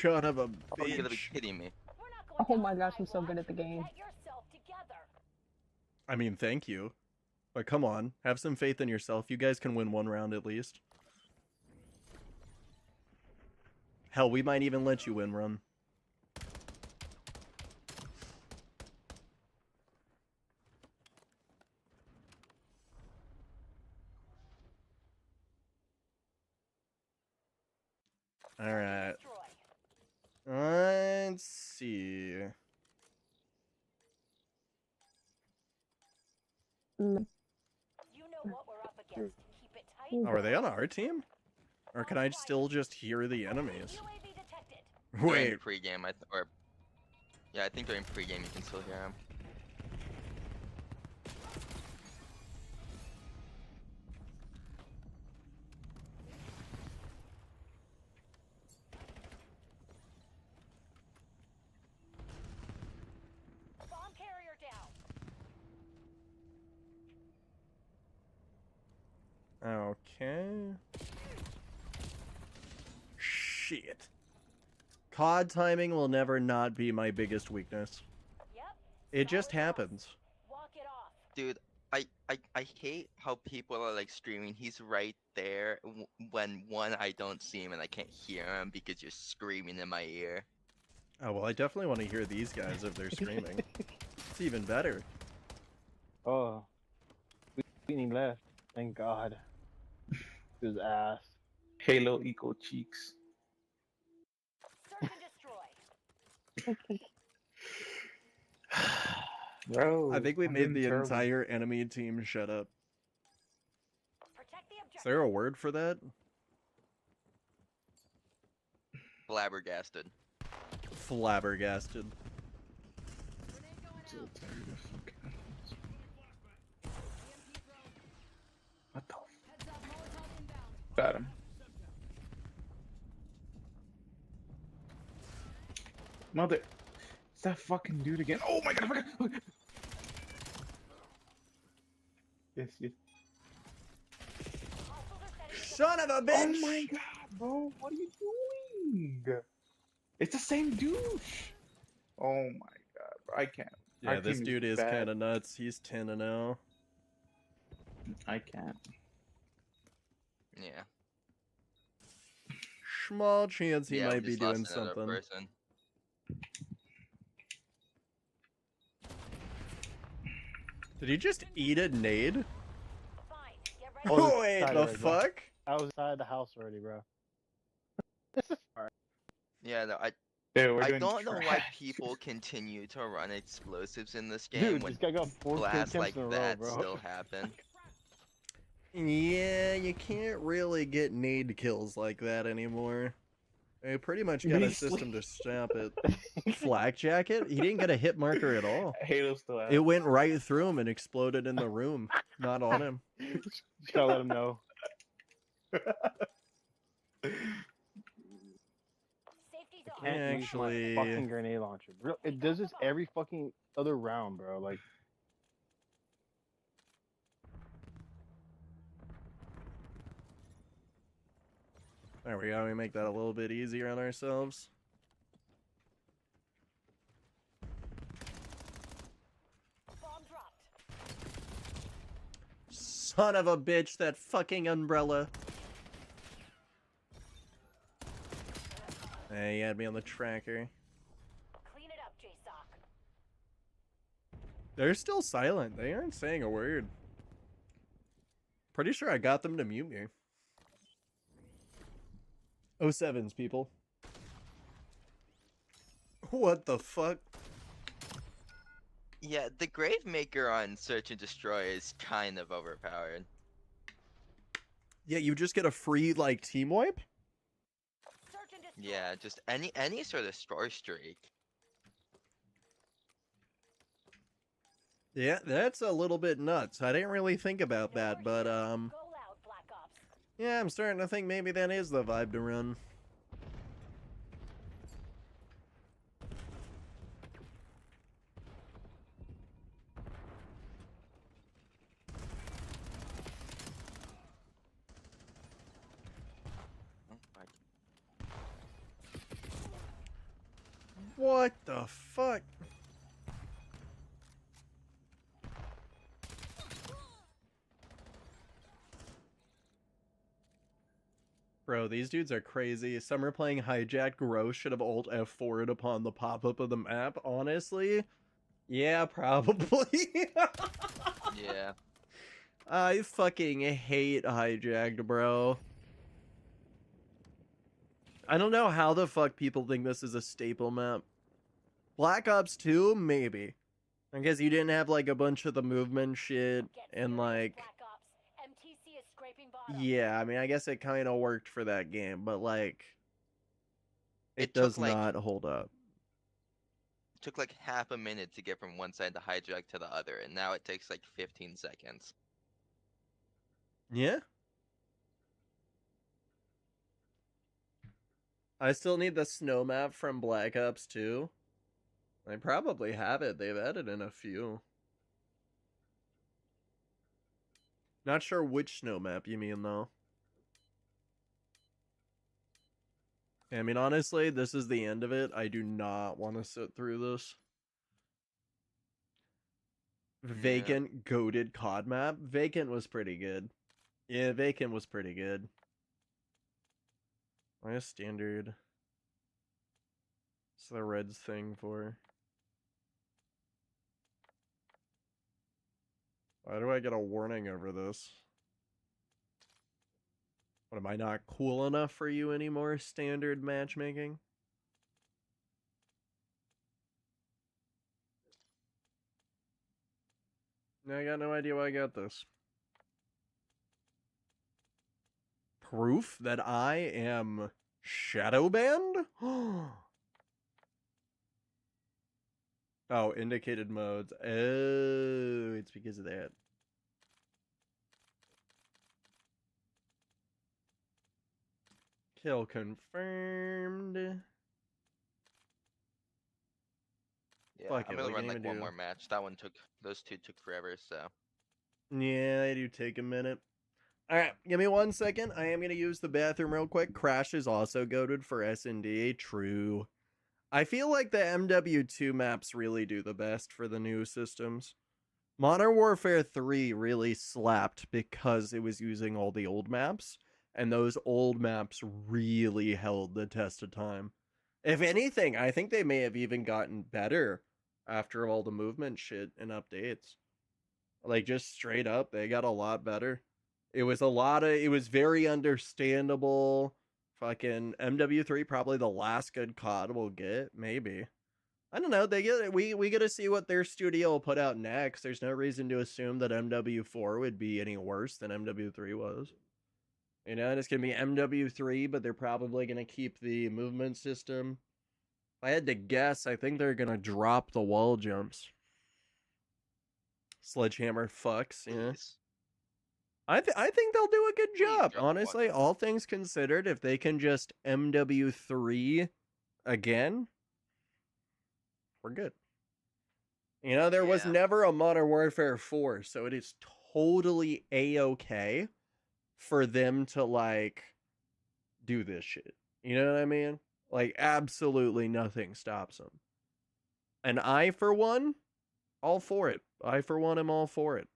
A: Son of a
G: Oh, you gotta be
A: bitch.
G: kidding me.
F: We're not going
K: Oh
F: down
K: my
F: the
K: gosh, I'm
F: sidewalk.
K: so good at the game.
F: Get yourself together.
A: I mean, thank you. But come on, have some faith in yourself. You guys can win one round at least. Hell, we might even let you win one. Alright.
F: Destroy.
A: Let's see.
K: Mm.
F: You know what we're up against. Keep it tight.
K: Mm.
A: Oh, are they on our team? Or can I still just hear the enemies?
F: UAV detected.
G: During
A: Wait,
G: pregame, yeah, I think during pregame you can still hear him.
F: Bomb carrier down.
A: okay. Shit. COD timing will never not be my biggest weakness.
F: Yep.
A: It just
F: Solid
A: happens.
F: Walk it off.
G: Dude, I hate how people are like screaming, he's right there, when one, I don't see him and I can't hear him because you're screaming in my ear.
A: Oh, well, I definitely want to hear these guys if they're screaming. It's even better.
I: Oh. Beanie left. Thank God. His ass.
L: Halo equal cheeks.
F: Search and destroy.
L: Bro,
A: I think we
L: I'm
A: made
L: doing
A: the
L: terrible.
A: entire enemy team shut up.
F: Protect the
A: Is
F: objective.
A: there a word for that?
G: Flabbergasted.
A: Flabbergasted.
L: So tired of fucking- What the f- Got him. Mother, it's that fucking dude again. Oh my god! Oh my god. Yes, yes.
F: Hostiles are setting
A: Son of a bitch!
L: Oh my god, bro! What are you doing? It's the same douche. Oh my god, bro! I can't.
A: Yeah,
L: Our
A: this
L: team
A: dude is
L: bad.
A: kind of nuts. He's 10-0.
L: I can't.
G: Yeah.
A: Small chance he
G: Yeah, we
A: might be
G: just lost
A: doing
G: another
A: something.
G: person.
A: Did he just eat a nade?
F: Fine. Get ready.
I: Oh, this
A: Wait,
I: side
A: the
I: right there.
A: fuck?
I: I was inside the house already, bro. This is hard.
G: Yeah, no,
L: Dude, we're
G: I
L: doing
G: don't know why
L: trash.
G: people continue to run explosives in this game
I: Dude,
G: when
I: this guy got 4 kill
G: blasts
I: attempts
G: like
I: in a row,
G: that
I: bro.
G: still happen.
A: Yeah, you can't really get nade kills like that anymore. They pretty much got
L: Did
A: a
L: he
A: system to
L: sleep?
A: stop it. Flak jacket? He didn't get a hit marker at all.
L: Halo still has.
A: It went right through him and exploded in the room, not on him.
I: Just gotta let him know.
F: Safety's
I: I
F: on.
I: can't use my
A: Actually-
I: fucking grenade launcher. It does this every fucking other round, bro. Like,
A: There we go, we make that a little bit easier on ourselves.
F: Bomb dropped.
A: Son of a bitch, that fucking umbrella. Hey, he had me on the tracker.
F: Clean it up, JSOC.
A: They're still silent. They aren't saying a word. Pretty sure I got them to mute me. 07s, people. What the fuck?
G: Yeah, the Gravemaker on Search and Destroy is kind of overpowered.
A: Yeah, you just get a free, like, team wipe?
F: Search and destroy.
G: Yeah, just any sort of store streak.
A: Yeah, that's a little bit nuts. I didn't really think about
F: No
A: that,
F: more
A: but,
F: shit. Go loud, Black Ops.
A: yeah, I'm starting to think maybe that is the vibe to run.
G: Oh my-
A: What the fuck? Bro, these dudes are crazy. Some are playing hijacked. Gross should have alt F4'd upon the pop-up of the map. Honestly, yeah, probably.
G: Yeah.
A: I fucking hate hijacked, bro. I don't know how the fuck people think this is a staple map. Black Ops 2, maybe. I guess you didn't have like a bunch of the movement shit
F: Get
A: and
F: serious,
A: like,
F: Black Ops. MTC is scraping bottom.
A: yeah, I mean, I guess it kind of worked for that game, but like, it
G: It took,
A: does
G: like-
A: not hold up.
G: It took like half a minute to get from one side to hijack to the other, and now it takes like 15 seconds.
A: Yeah. I still need the snow map from Black Ops 2. I probably have it. They've added in a few. Not sure which snow map you mean, though. I mean, honestly, this is the end of it. I do not want to sit through this. Vacant goated COD map. Vacant was pretty good. Yeah, Vacant was pretty good. Why is standard? What's the Reds thing for? Why do I get a warning over this? What, am I not cool enough for you anymore, standard matchmaking? I got no idea why I got this. Proof that I am shadow banned? Oh, indicated modes. Oh, it's because of that. Kill confirmed.
G: Yeah,
A: Fuck
G: I'm
A: it,
G: gonna
A: what
G: run
A: can you
G: like
A: even
G: one
A: do?
G: more match. Those two took forever, so.
A: Yeah, they do take a minute. Alright, give me 1 second. I am going to use the bathroom real quick. Crash is also goated for S&D. True. I feel like the MW2 maps really do the best for the new systems. Modern Warfare 3 really slapped because it was using all the old maps, and those old maps really held the test of time. If anything, I think they may have even gotten better after all the movement shit and updates. Like, just straight up, they got a lot better. It was it was very understandable. Fucking MW3, probably the last good COD we'll get, maybe. I don't know. We get to see what their studio will put out next. There's no reason to assume that MW4 would be any worse than MW3 was. You know, and it's gonna be MW3, but they're probably gonna keep the movement system. If I had to guess, I think they're gonna drop the wall jumps. Sledgehammer fucks, yeah.
G: Please.
A: I think they'll do a good
G: Please
A: job.
G: drop the wall
A: Honestly,
G: jumps.
A: all things considered, if they can just MW3 again, we're good. You know, there was
G: Yeah.
A: never a Modern Warfare 4, so it is totally A-okay for them to, like, do this shit. You know what I mean? Like, absolutely nothing stops them. And I, for one, all for it. I, for one, am all for it.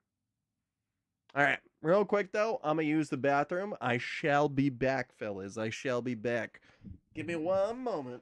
A: All right, real quick, though, I'm going to use the bathroom. I shall be back, fellas. I shall be back. Give me one moment.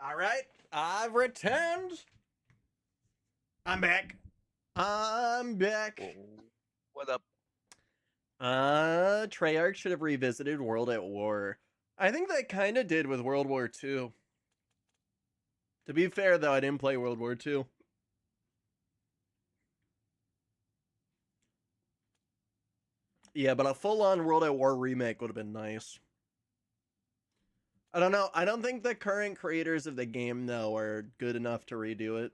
A: All right, I've returned. I'm back. I'm back.
G: What up?
A: Treyarch should have revisited World at War. I think they kind of did with World War II. To be fair, though, I didn't play World War II. Yeah, but a full-on World at War remake would have been nice. I don't know. I don't think the current creators of the game, though, are good enough to redo it.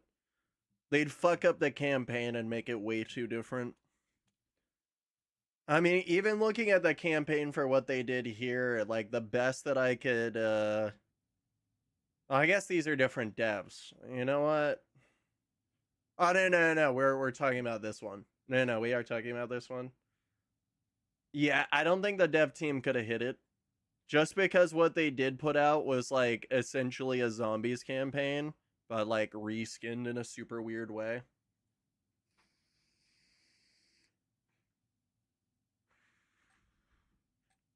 A: They'd fuck up the campaign and make it way too different. I mean, even looking at the campaign for what they did here, like, the best that I could, I guess these are different devs. You know what? Oh, no. We're talking about this one. No, we are talking about this one. Yeah, I don't think the dev team could have hit it. Just because what they did put out was, like, essentially a zombies campaign, but, like, reskinned in a super weird way.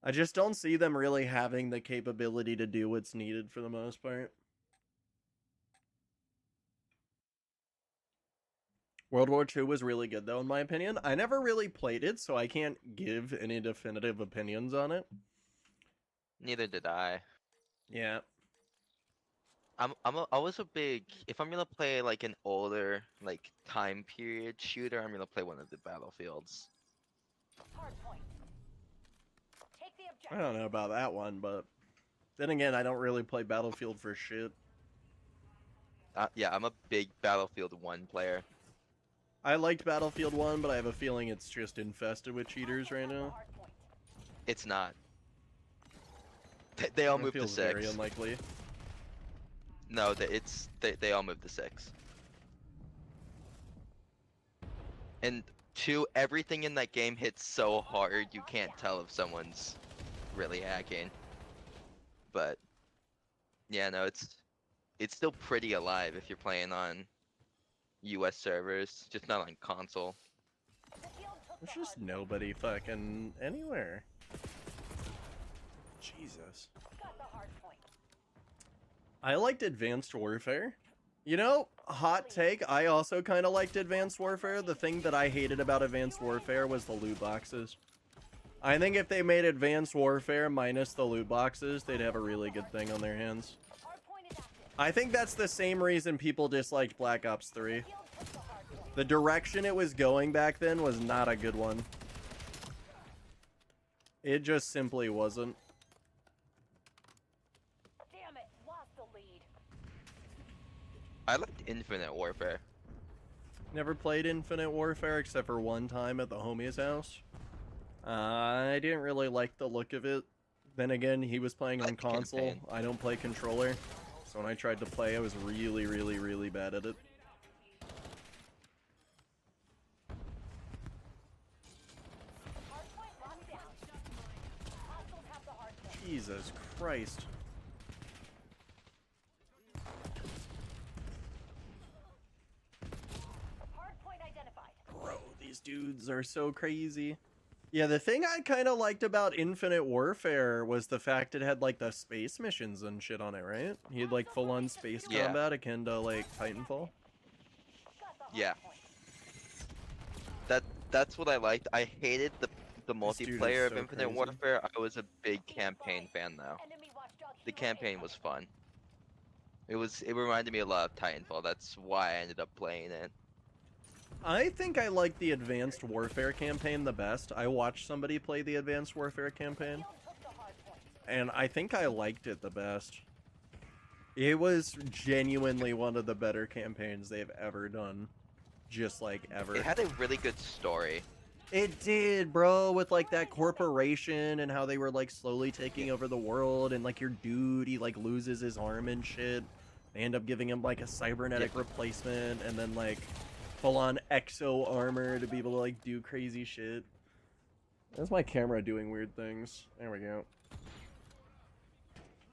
A: I just don't see them really having the capability to do what's needed for the most part. World War II was really good, though, in my opinion. I never really played it, so I can't give any definitive opinions on it.
G: Neither did I.
A: Yeah.
G: I was a big, if I'm gonna play like an older like time period shooter, I'm gonna play one of the Battlefields.
F: Hardpoint. Take the
A: I
F: objective.
A: don't know about that one, but then again, I don't really play Battlefield for shit.
G: Yeah, I'm a big Battlefield 1 player.
A: I liked Battlefield 1, but I have a feeling it's just infested with cheaters right now.
F: Hardpoint.
G: It's not. They all
A: It
G: moved to
A: feels very
G: 6.
A: unlikely.
G: No, they all moved to 6. And 2, everything in that game hits so hard you can't tell if someone's really hacking. But yeah, no, it's still pretty alive if you're playing on US servers, just not on console.
F: The field took
A: There's
F: the
A: just
F: hardpoint.
A: nobody fucking anywhere. Jesus.
F: Got the hardpoint.
A: I liked Advanced Warfare. You know, hot take, I also kind of liked Advanced Warfare. The thing that I hated about Advanced Warfare was the loot boxes. I think if they made Advanced Warfare minus the loot boxes, they'd have a really good thing on their hands.
F: Hardpoint is active.
A: I think that's the same reason people disliked Black Ops 3.
F: Field took the hardpoint.
A: The direction it was going back then was not a good one. It just simply wasn't.
F: Damn it, lost the lead.
G: I liked Infinite Warfare.
A: Never played Infinite Warfare except for one time at the homie's house. I didn't really like the look of it. Then again, he was playing on
G: Like
A: console.
G: campaign.
A: I don't play controller. So when I tried to play, I was really, really, really bad at it.
F: Hardpoint locked down. Hostiles have the hardpoint.
A: Jesus Christ.
F: Hardpoint identified.
A: Bro, these dudes are so crazy. Yeah, the thing I kind of liked about Infinite Warfare was the fact it had, like, the space missions and shit on it, right? He had, like, full-on space
G: Yeah.
A: combat akin to, like, Titanfall.
F: Got the
G: Yeah.
F: hardpoint.
G: That's what I liked. I hated the
A: This dude is
G: multiplayer of
A: so
G: Infinite
A: crazy.
G: Warfare. I was a big campaign fan though.
F: Enemy watchdog
G: The
F: UAV
G: campaign was
F: coming
G: fun. It reminded me a lot of Titanfall. That's why I ended up playing it.
A: I think I like the Advanced Warfare campaign the best. I watched somebody play the Advanced Warfare campaign,
F: in. Field took the hardpoint.
A: and I think I liked it the best. It was genuinely one of the better campaigns they've ever done. Just like ever.
G: It had a really good story.
A: It did, bro, with like that corporation and how they were like slowly taking over the world, and like your dude, he like loses his arm and shit. They end up giving him like a cybernetic replacement and then like full on exo armor to be able to like do crazy shit. That's my camera doing weird things. There we go.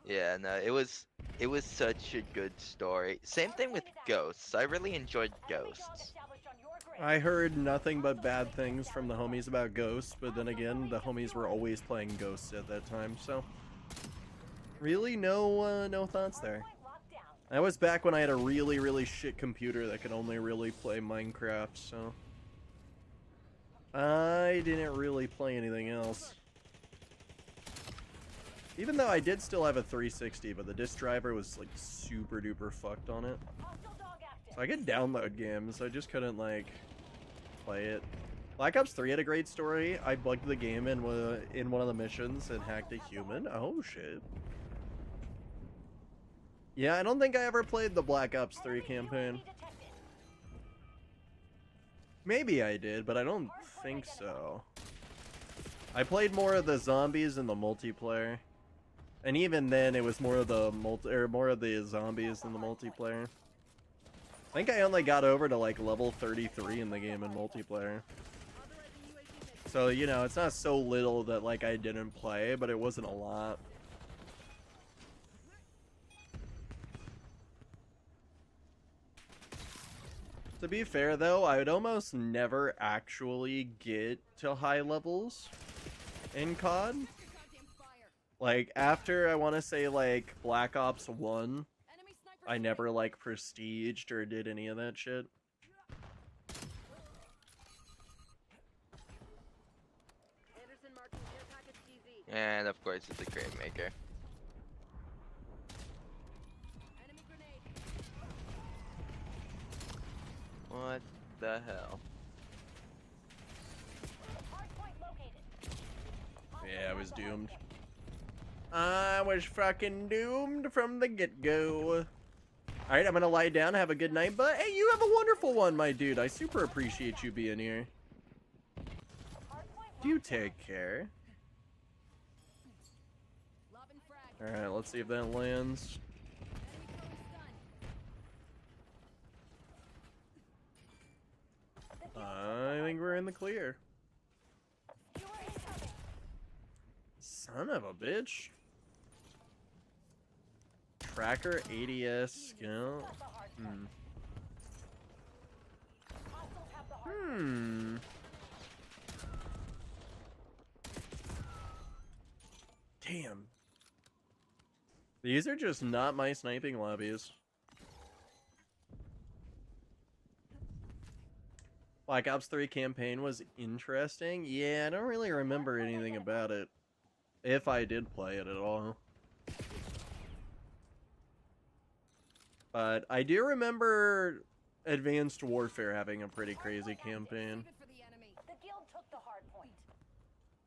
G: Yeah, no, it was such a good story. Same thing with Ghosts. I really enjoyed
F: Enemy dog
G: Ghosts.
F: established on your grid.
A: I heard nothing but bad things from the homies about Ghosts, but then again, the homies were always playing Ghosts at that time, so really no thoughts there.
F: Hardpoint locked down.
A: That was back when I had a really, really shit computer that could only really play Minecraft, so I didn't really play anything else. Even though I did still have a 360, but the disk driver was like super duper fucked on it.
F: Hostile dog active.
A: So I could download games, I just couldn't like play it. Black Ops 3 had a great story. I bugged the game in one of the missions and hacked a human. Oh shit. Yeah, I don't think I ever played the Black Ops 3
F: Enemy
A: campaign.
F: UAV detected.
A: Maybe I did, but I don't think so. I played more of the zombies in the multiplayer. And even then it was more of the zombies in the multiplayer. I think I only got over to like level 33 in the game in multiplayer. So, you know, it's not so little that like I didn't play, but it wasn't a lot. To be fair though, I would almost never actually get to high levels in COD. Like after I want to say like Black Ops 1, I never like prestiged or did any of that shit.
G: And of course, it's a grave maker.
F: Enemy grenade.
G: What the hell?
F: Hardpoint located.
A: Yeah, I was doomed. I was fucking doomed from the get-go. Alright, I'm gonna lie down, have a good night, but hey, you have a wonderful one, my dude. I super appreciate you being here. Do take care. Alright, let's see if that lands. I think we're in the clear. Son of a bitch. Tracker, ADS, skill. Damn. These are just not my sniping lobbies. Black Ops 3 campaign was interesting. Yeah, I don't really remember anything about it. If I did play it at all. But I do remember Advanced Warfare having a pretty crazy campaign.
F: The guild took the hard point.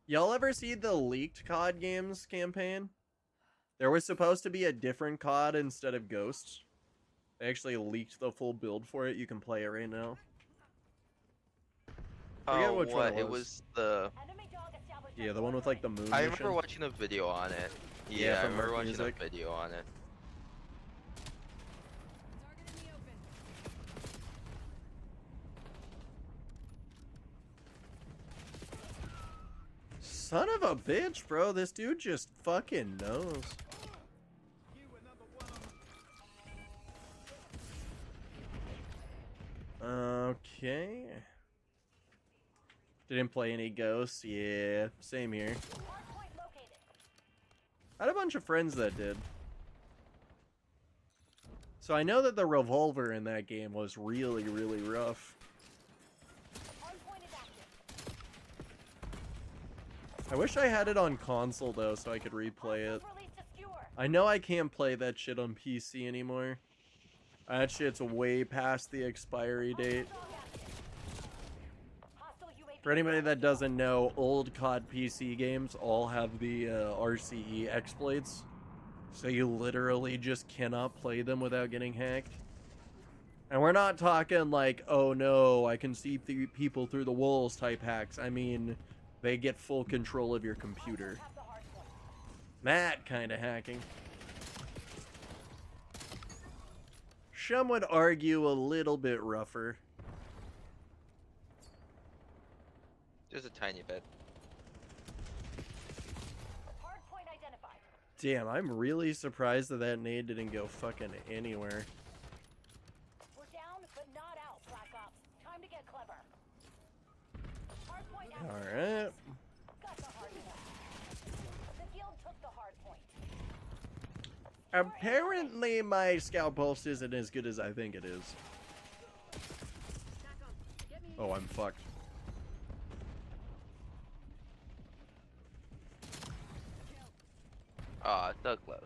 A: Y'all ever see the leaked COD games campaign? There was supposed to be a different COD instead of Ghosts. They actually leaked the full build for it. You can play it right now. Forget which one
G: It was the...
A: Yeah, the one with like the moon
G: I
A: mission.
G: remember watching a video on it.
A: Yeah,
G: Yeah, I
A: from
G: remember
A: Mark
G: watching
A: Music.
G: a video on it.
A: Son of a bitch, bro. This dude just fucking knows. Okay. Didn't play any Ghosts. Yeah, same here. I had a bunch of friends that did. So I know that the revolver in that game was really, really rough. I wish I had it on console though, so I could replay it. I know I can't play that shit on PC anymore. That shit's way past the expiry date. For anybody that doesn't know, old COD PC games all have the RCE exploits. So you literally just cannot play them without getting hacked. And we're not talking like, oh no, I can see people through the walls type hacks. I mean, they get full control of your computer. That kind of hacking. Some would argue a little bit rougher.
G: Just a tiny bit.
A: Damn, I'm really surprised that that nade didn't go fucking anywhere.
F: We're down, but not out, Black Ops. Time to get clever. Hardpoint out.
A: Alright.
F: Got the hard point. The guild took the hard point.
A: Apparently my scout pulse isn't as good as I think it is. Oh, I'm fucked.
G: Aw, so close.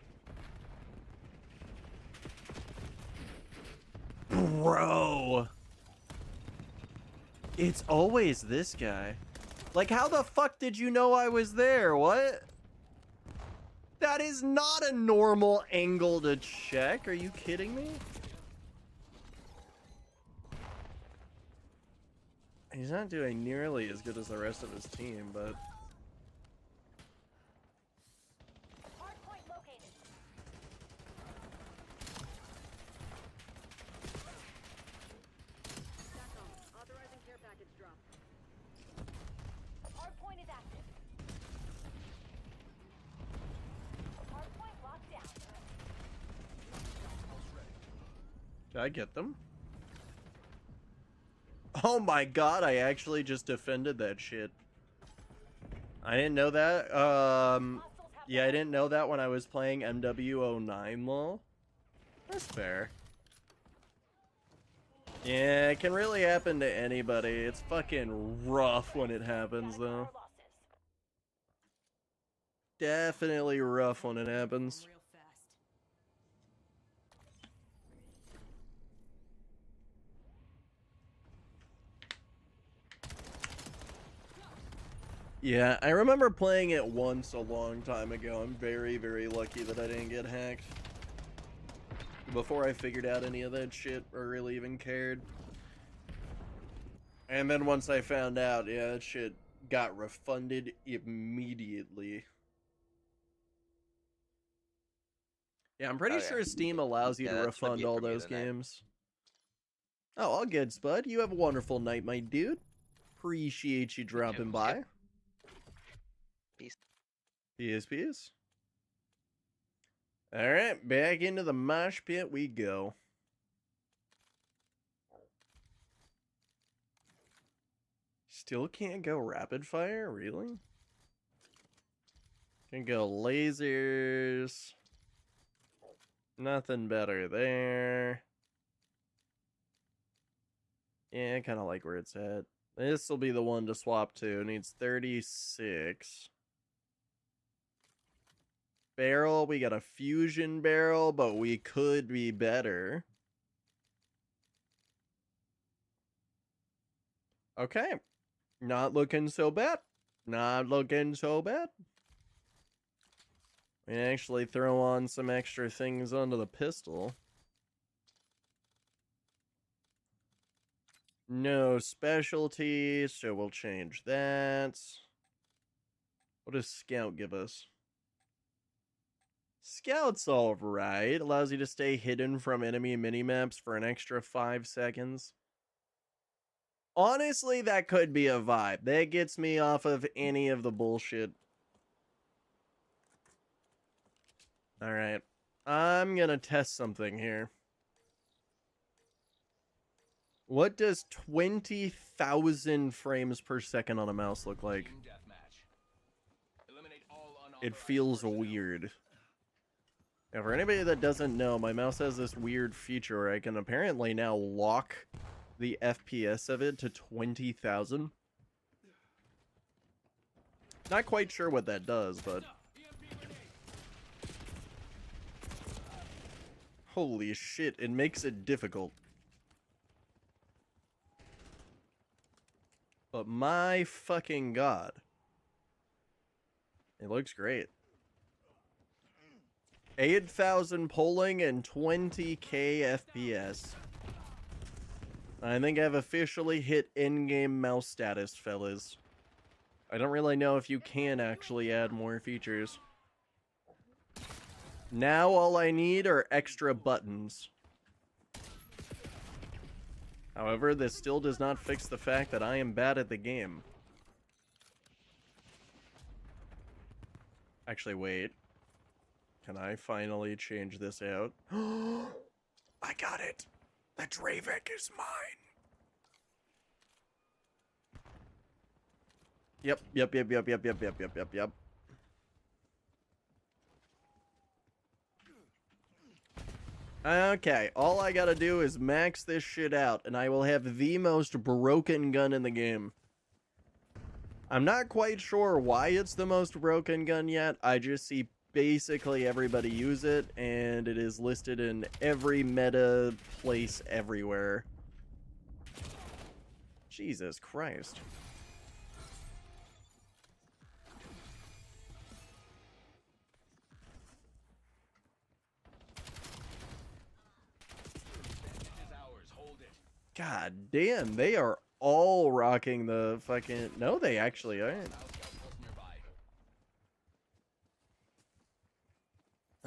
A: Bro! It's always this guy. Like, how the fuck did you know I was there? What? That is not a normal angle to check. Are you kidding me? He's not doing nearly as good as the rest of his team, but...
F: Hardpoint located. Authorizing care package drop. Hardpoint is active. Hardpoint locked down.
A: Did I get them? Oh my god, I actually just defended that shit. I didn't know that. Yeah, I didn't know that when I was playing MW09 lol. That's fair. Yeah, it can really happen to anybody. It's fucking rough when it happens, though. definitely rough when it happens.
F: Real fast.
A: Yeah, I remember playing it once a long time ago. I'm very, very lucky that I didn't get hacked. Before I figured out any of that shit or really even cared. And then once I found out, yeah, that shit got refunded immediately. Yeah, I'm pretty
G: Oh, yeah.
A: sure Steam allows you
G: Yeah,
A: to
G: that's would
A: refund
G: be
A: all
G: for me
A: those
G: tonight.
A: games. Oh, all good, Spud. You have a wonderful night, my dude. Appreciate you dropping by.
G: Yep. Peace.
A: Peace, peace. Alright, back into the mosh pit we go. Still can't go rapid fire? Really? Can go lasers. Nothing better there. Yeah, I kind of like where it's at. This will be the one to swap to. It needs 36. Barrel, we got a fusion barrel, but we could be better. Okay. Not looking so bad. Not looking so bad. We actually throw on some extra things onto the pistol. No specialty, so we'll change that. What does Scout give us? Scout's alright. Allows you to stay hidden from enemy minimaps for an extra 5 seconds. Honestly, that could be a vibe. That gets me off of any of the bullshit. Alright. I'm gonna test something here. What does 20,000 frames per second on a mouse look like?
J: Team deathmatch. Eliminate all
A: It
J: unauthorized
A: feels
J: personnel.
A: weird. Now, for anybody that doesn't know, my mouse has this weird feature where I can apparently now lock the FPS of it to 20,000. Not quite sure what that does, but... Holy shit, it makes it difficult. But my fucking god. It looks great. 8,000 polling and 20k FPS. I think I've officially hit in-game mouse status, fellas. I don't really know if you can actually add more features. Now all I need are extra buttons. However, this still does not fix the fact that I am bad at the game. Actually, wait. Can I finally change this out? I got it! The Dravik is mine! Yep. Okay, all I gotta do is max this shit out, and I will have the most broken gun in the game. I'm not quite sure why it's the most broken gun yet. I just see basically everybody use it, and it is listed in every meta place everywhere. Jesus Christ. God damn, they are all rocking the fucking... No, they actually aren't.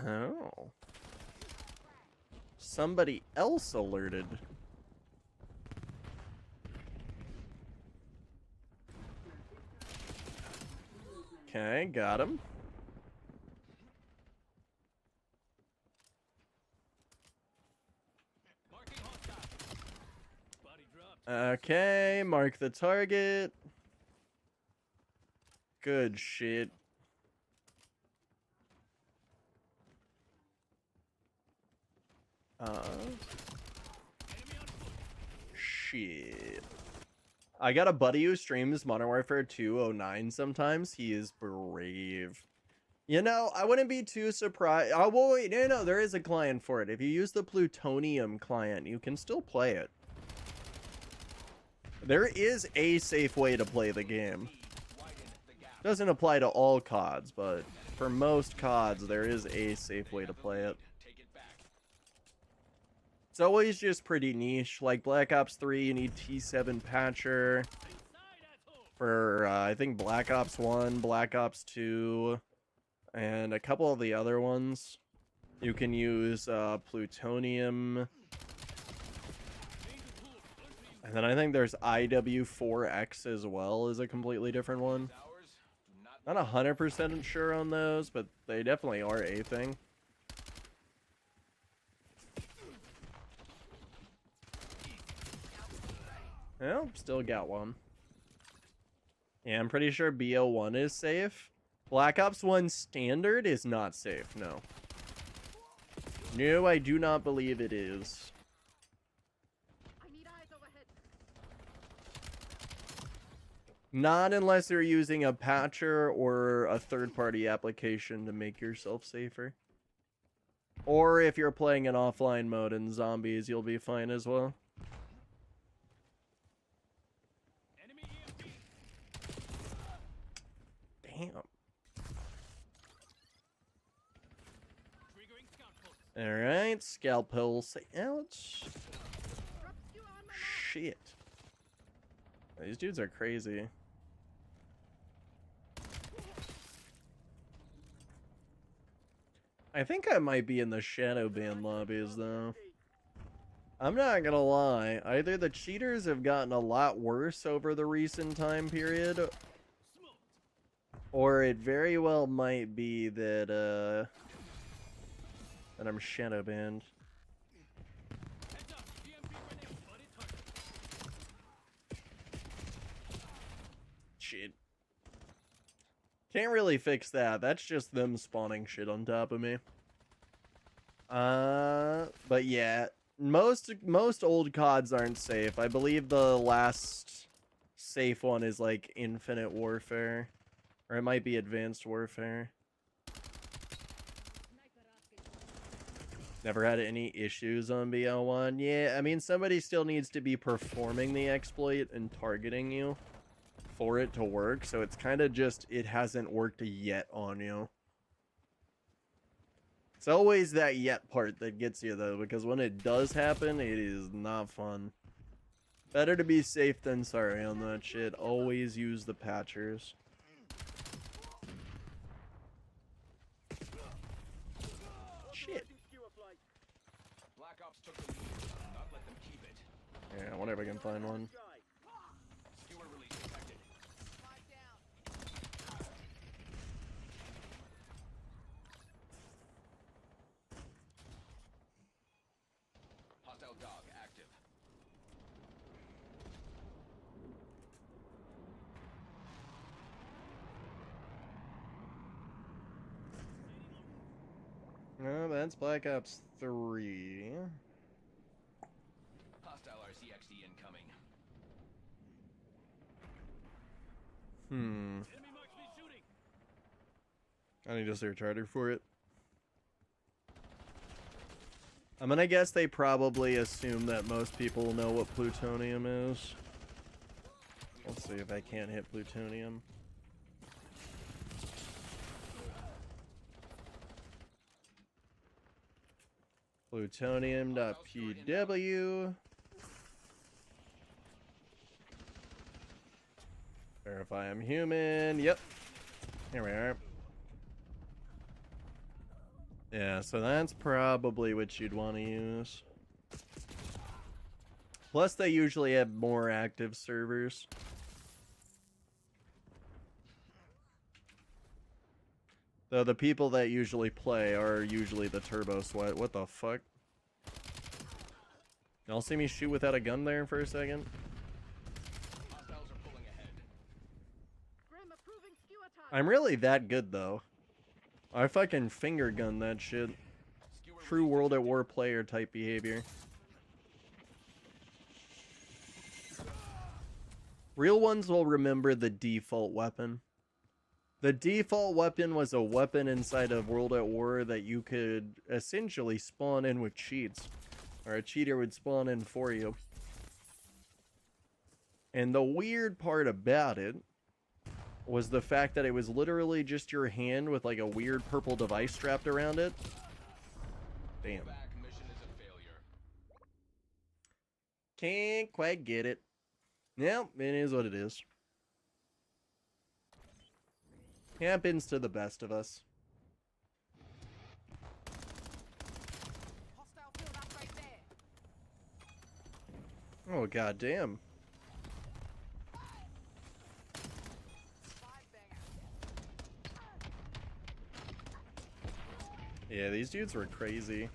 A: Oh. Somebody else alerted. Okay, got him. Okay, mark the target. Good shit. Shit. I got a buddy who streams Modern Warfare 209 sometimes. He is brave. You know, I wouldn't be too surprised. Oh, well, wait, no, there is a client for it. If you use the Plutonium client, you can still play it. There is a safe way to play the game. Doesn't apply to all CODs, but for most CODs, there is a safe way to play it. It's always just pretty niche. Like Black Ops 3, you need T7 Patcher. For, I think Black Ops 1, Black Ops 2, and a couple of the other ones, you can use Plutonium. And then I think there's IW4X as well, is a completely different one. Not 100% sure on those, but they definitely are a thing. Well, still got one. Yeah, I'm pretty sure BO1 is safe. Black Ops 1 Standard is not safe, no. No, I do not believe it is. Not unless you're using a patcher or a third-party application to make yourself safer. Or if you're playing an offline mode in zombies, you'll be fine as well. Damn. Alright, scalpel. Ouch. Shit. These dudes are crazy. I think I might be in the shadow ban lobbies, though. I'm not gonna lie. Either the cheaters have gotten a lot worse over the recent time period, or it very well might be that, that I'm shadow banned. Shit. Can't really fix that. That's just them spawning shit on top of me. But yeah, most old CODs aren't safe. I believe the last safe one is like Infinite Warfare, or it might be Advanced Warfare. Never had any issues on BO1. Yeah, I mean, somebody still needs to be performing the exploit and targeting you for it to work, so it's kind of just, it hasn't worked yet on you. It's always that yet part that gets you, though, because when it does happen, it is not fun. Better to be safe than sorry on that shit. Always use the patchers. Shit.
J: Black Ops took the lead. Not let them keep it.
A: Yeah, I wonder if I can find one.
J: Skewer release detected. Hostile dog active.
A: No, that's Black Ops 3.
J: Hostile RCXD incoming.
A: I need a search harder for it. I'm gonna guess they probably assume that most people know what plutonium is. Let's see if I can't hit plutonium. Plutonium.pw. Verify I'm human. Yep. Here we are. Yeah, so that's probably what you'd want to use. Plus, they usually have more active servers. Though the people that usually play are usually the Turbo Sweat. What the fuck? Y'all see me shoot without a gun there for a second?
J: Hostiles are pulling ahead.
A: I'm really that good, though. I fucking finger gun that shit. True World at War player type behavior. Real ones will remember the default weapon. The default weapon was a weapon inside of World at War that you could essentially spawn in with cheats. Or a cheater would spawn in for you. And the weird part about it was the fact that it was literally just your hand with like a weird purple device strapped around it. Damn.
J: Back mission is a failure.
A: Can't quite get it. Yeah, it is what it is. Happens to the best of us. Oh, goddamn. Yeah, these dudes were crazy.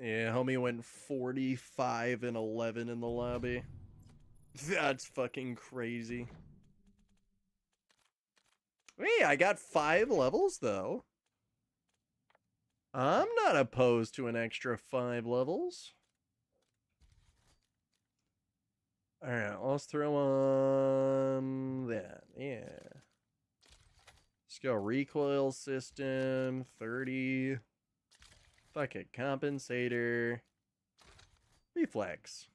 A: Yeah, homie went 45 and 11 in the lobby. That's fucking crazy. Hey, I got 5 levels, though. I'm not opposed to an extra 5 levels. Alright, let's throw on that. Yeah. Let's go recoil system, 30. Fuck it, compensator. Reflex.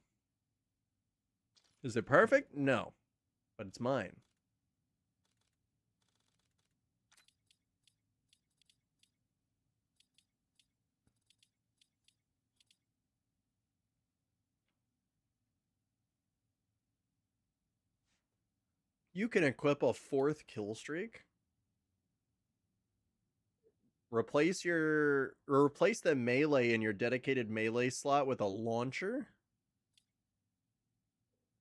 A: Is it perfect? No. But it's mine. You can equip a 4th kill streak. Replace the melee in your dedicated melee slot with a launcher.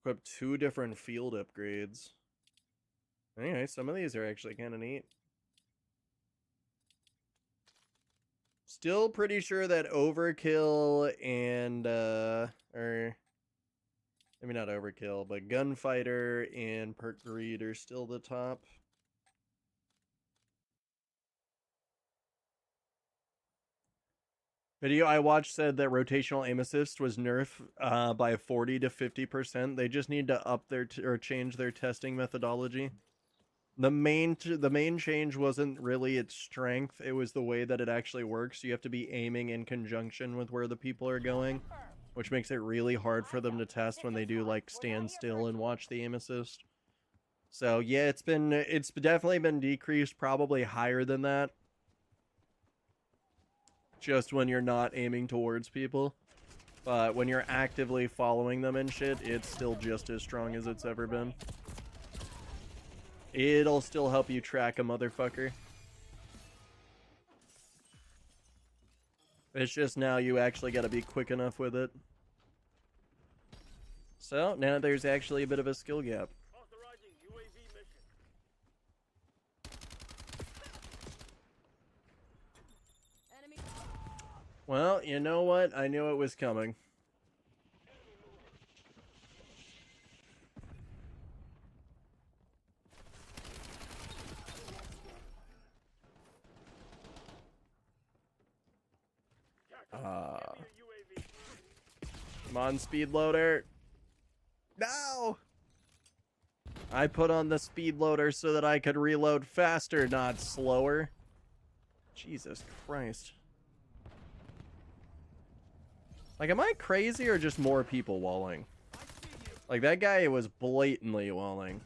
A: Equip 2 different field upgrades. Anyway, some of these are actually kind of neat. Still pretty sure that overkill and or maybe not overkill, but gunfighter and perk greed are still the top. Video I watched said that rotational aim assist was nerfed by 40 to 50%. They just need to up their or change their testing methodology. The main change wasn't really its strength, it was the way that it actually works. You have to be aiming in conjunction with where the people are going, which makes it really hard for them to test when they do like stand still and watch the aim assist. So yeah, it's definitely been decreased, probably higher than that. Just when you're not aiming towards people. But when you're actively following them and shit, it's still just as strong as it's ever been. It'll still help you track a motherfucker. It's just now you actually gotta be quick enough with it. So, now there's actually a bit of a skill gap. Well, you know what? I knew it was coming. Come on, speed loader. No! I put on the speed loader so that I could reload faster, not slower. Jesus Christ. Like, am I crazy or just more people walling? Like, that guy was blatantly walling.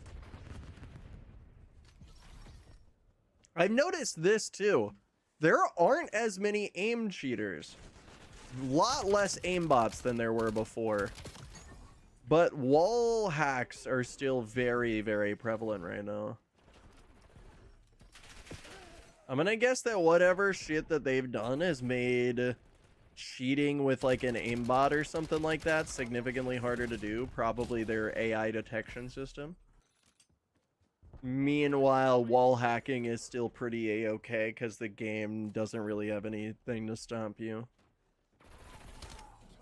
A: I've noticed this, too. There aren't as many aim cheaters. A lot less aimbots than there were before. But wall hacks are still very, very prevalent right now. I'm gonna guess that whatever shit that they've done has made cheating with like an aimbot or something like that significantly harder to do. Probably their AI detection system. Meanwhile, wall hacking is still pretty a-okay because the game doesn't really have anything to stop you.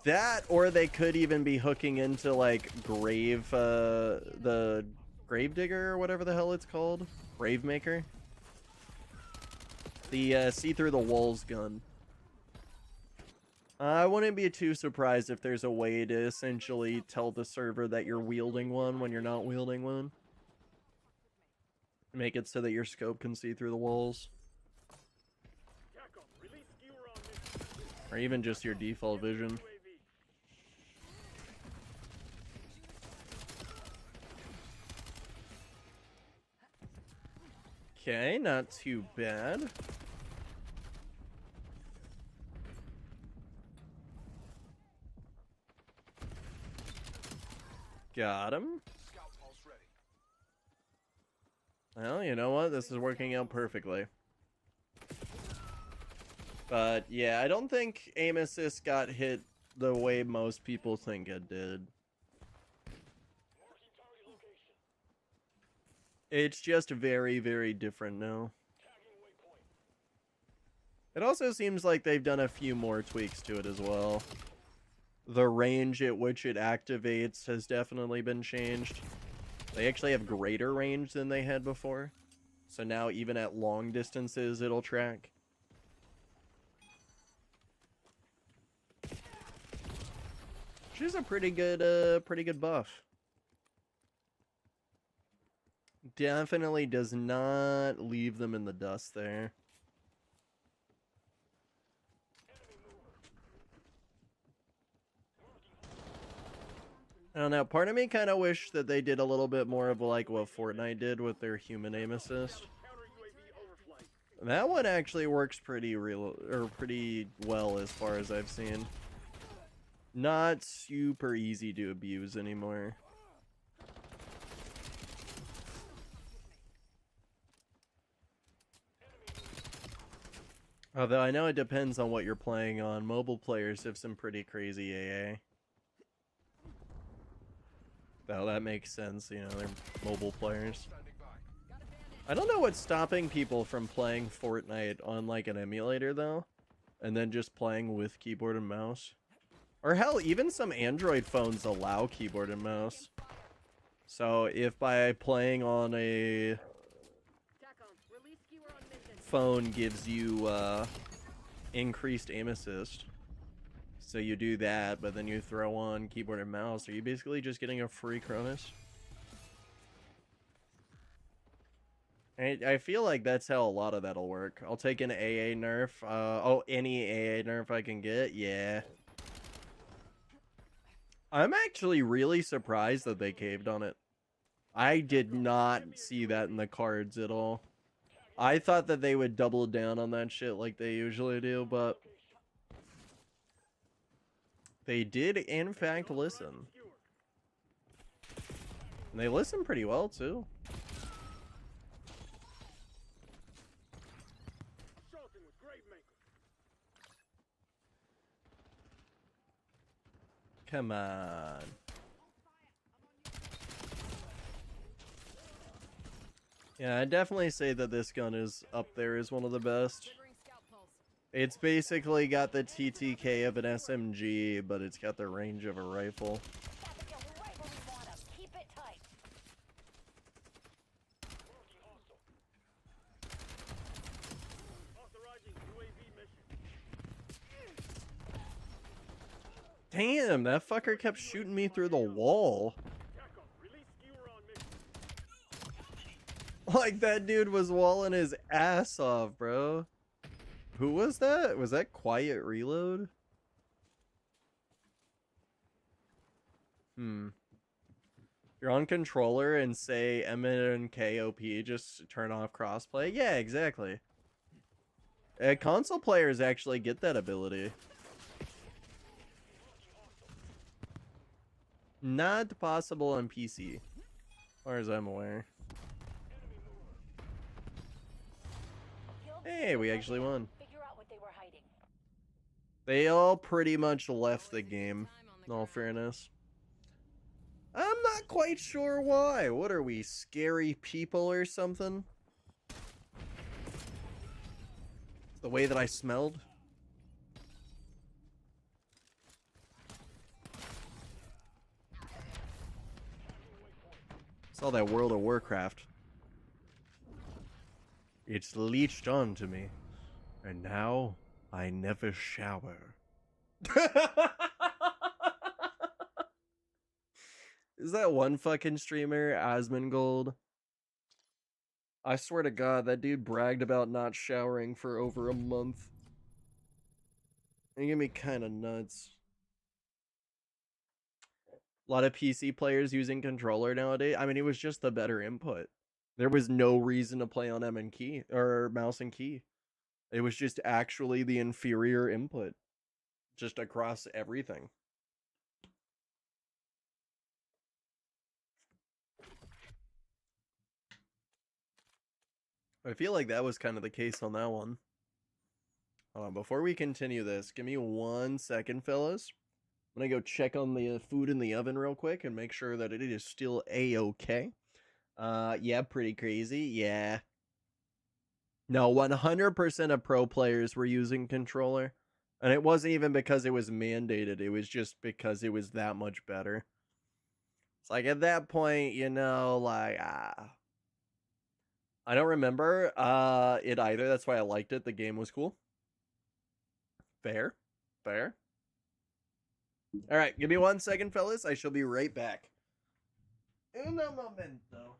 A: That, or they could even be hooking into like the Gravedigger or whatever the hell it's called. Gravemaker. The see through the walls gun. I wouldn't be too surprised if there's a way to essentially tell the server that you're wielding one when you're not wielding one. Make it so that your scope can see through the walls. Or even just your default vision. Okay, not too bad. Got him. Well, you know what? This is working out perfectly. But yeah, I don't think aim assist got hit the way most people think it did. It's just very, very different now. It also seems like they've done a few more tweaks to it as well. The range at which it activates has definitely been changed. They actually have greater range than they had before. So now even at long distances, it'll track. Which is a pretty good buff. Definitely does not leave them in the dust there. I don't know, part of me kind of wish that they did a little bit more of like what Fortnite did with their human aim assist. That one actually works pretty well as far as I've seen. Not super easy to abuse anymore. Although I know it depends on what you're playing on. Mobile players have some pretty crazy AA. Though that makes sense, you know, they're mobile players. I don't know what's stopping people from playing Fortnite on like an emulator though, and then just playing with keyboard and mouse. Or hell, even some Android phones allow keyboard and mouse. So if by playing on a phone gives you increased aim assist, so you do that, but then you throw on keyboard and mouse, are you basically just getting a free Cronus? I feel like that's how a lot of that'll work. I'll take an AA nerf. Oh, any AA nerf I can get? Yeah. I'm actually really surprised that they caved on it. I did not see that in the cards at all. I thought that they would double down on that shit like they usually do, but they did, in fact, listen. And they listen pretty well, too. Come on. Yeah, I'd definitely say that this gun is up there as one of the best. It's basically got the TTK of an SMG, but it's got the range of a rifle. Damn, that fucker kept shooting me through the wall. Like, that dude was walling his ass off, bro. Who was that? Was that Quiet Reload? You're on controller and say MNKOP, just turn off crossplay? Yeah, exactly. Console players actually get that ability. Not possible on PC, as far as I'm aware. Hey, we actually won. They all pretty much left the game, in all fairness. I'm not quite sure why. What are we, scary people or something? The way that I smelled? Saw that World of Warcraft. It's leached onto me, and now I never shower. Is that one fucking streamer, Asmongold? I swear to God, that dude bragged about not showering for over a month. It get me kind of nuts. A lot of PC players using controller nowadays. I mean, it was just the better input. There was no reason to play on M and key or mouse and key. It was just actually the inferior input, just across everything. I feel like that was kind of the case on that one. Hold on, before we continue this, give me 1 second, fellas. I'm gonna go check on the food in the oven real quick and make sure that it is still a-okay. Yeah, pretty crazy. Yeah. No, 100% of pro players were using controller. And it wasn't even because it was mandated. It was just because it was that much better. It's like at that point, you know, like, I don't remember it either. That's why I liked it. The game was cool. Fair. Fair. All right, give me 1 second, fellas. I shall be right back. Uno momento.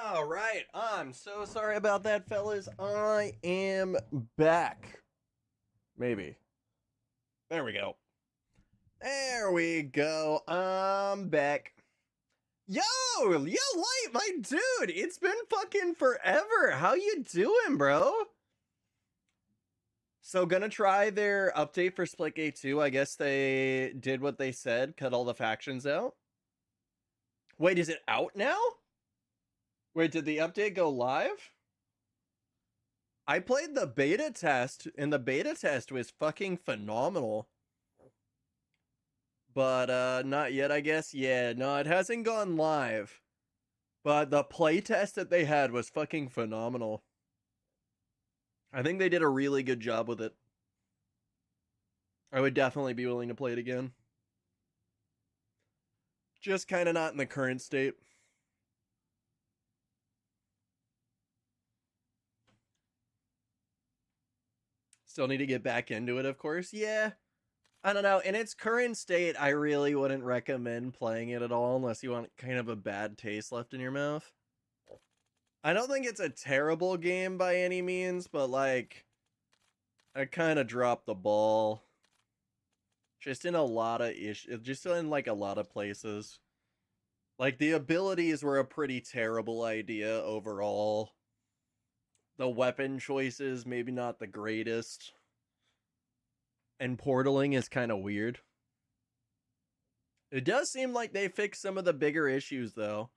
A: All right, I'm so sorry about that, fellas. I am back. Maybe. There we go. There we go. I'm back. Yo, Light, my dude, it's been fucking forever. How you doing, bro? So gonna try their update for Splitgate 2. I guess they did what they said, cut all the factions out. Wait, is it out now? Wait, did the update go live? I played the beta test, and the beta test was fucking phenomenal. But, not yet, I guess. Yeah, no, it hasn't gone live. But the playtest that they had was fucking phenomenal. I think they did a really good job with it. I would definitely be willing to play it again. Just kind of not in the current state. Still need to get back into it, of course. Yeah. I don't know. In its current state, I really wouldn't recommend playing it at all unless you want kind of a bad taste left in your mouth. I don't think it's a terrible game by any means, but like, I kind of dropped the ball. Just in a lot of just in like a lot of places. Like, the abilities were a pretty terrible idea overall. The weapon choices, maybe not the greatest. And portaling is kind of weird. It does seem like they fixed some of the bigger issues, though.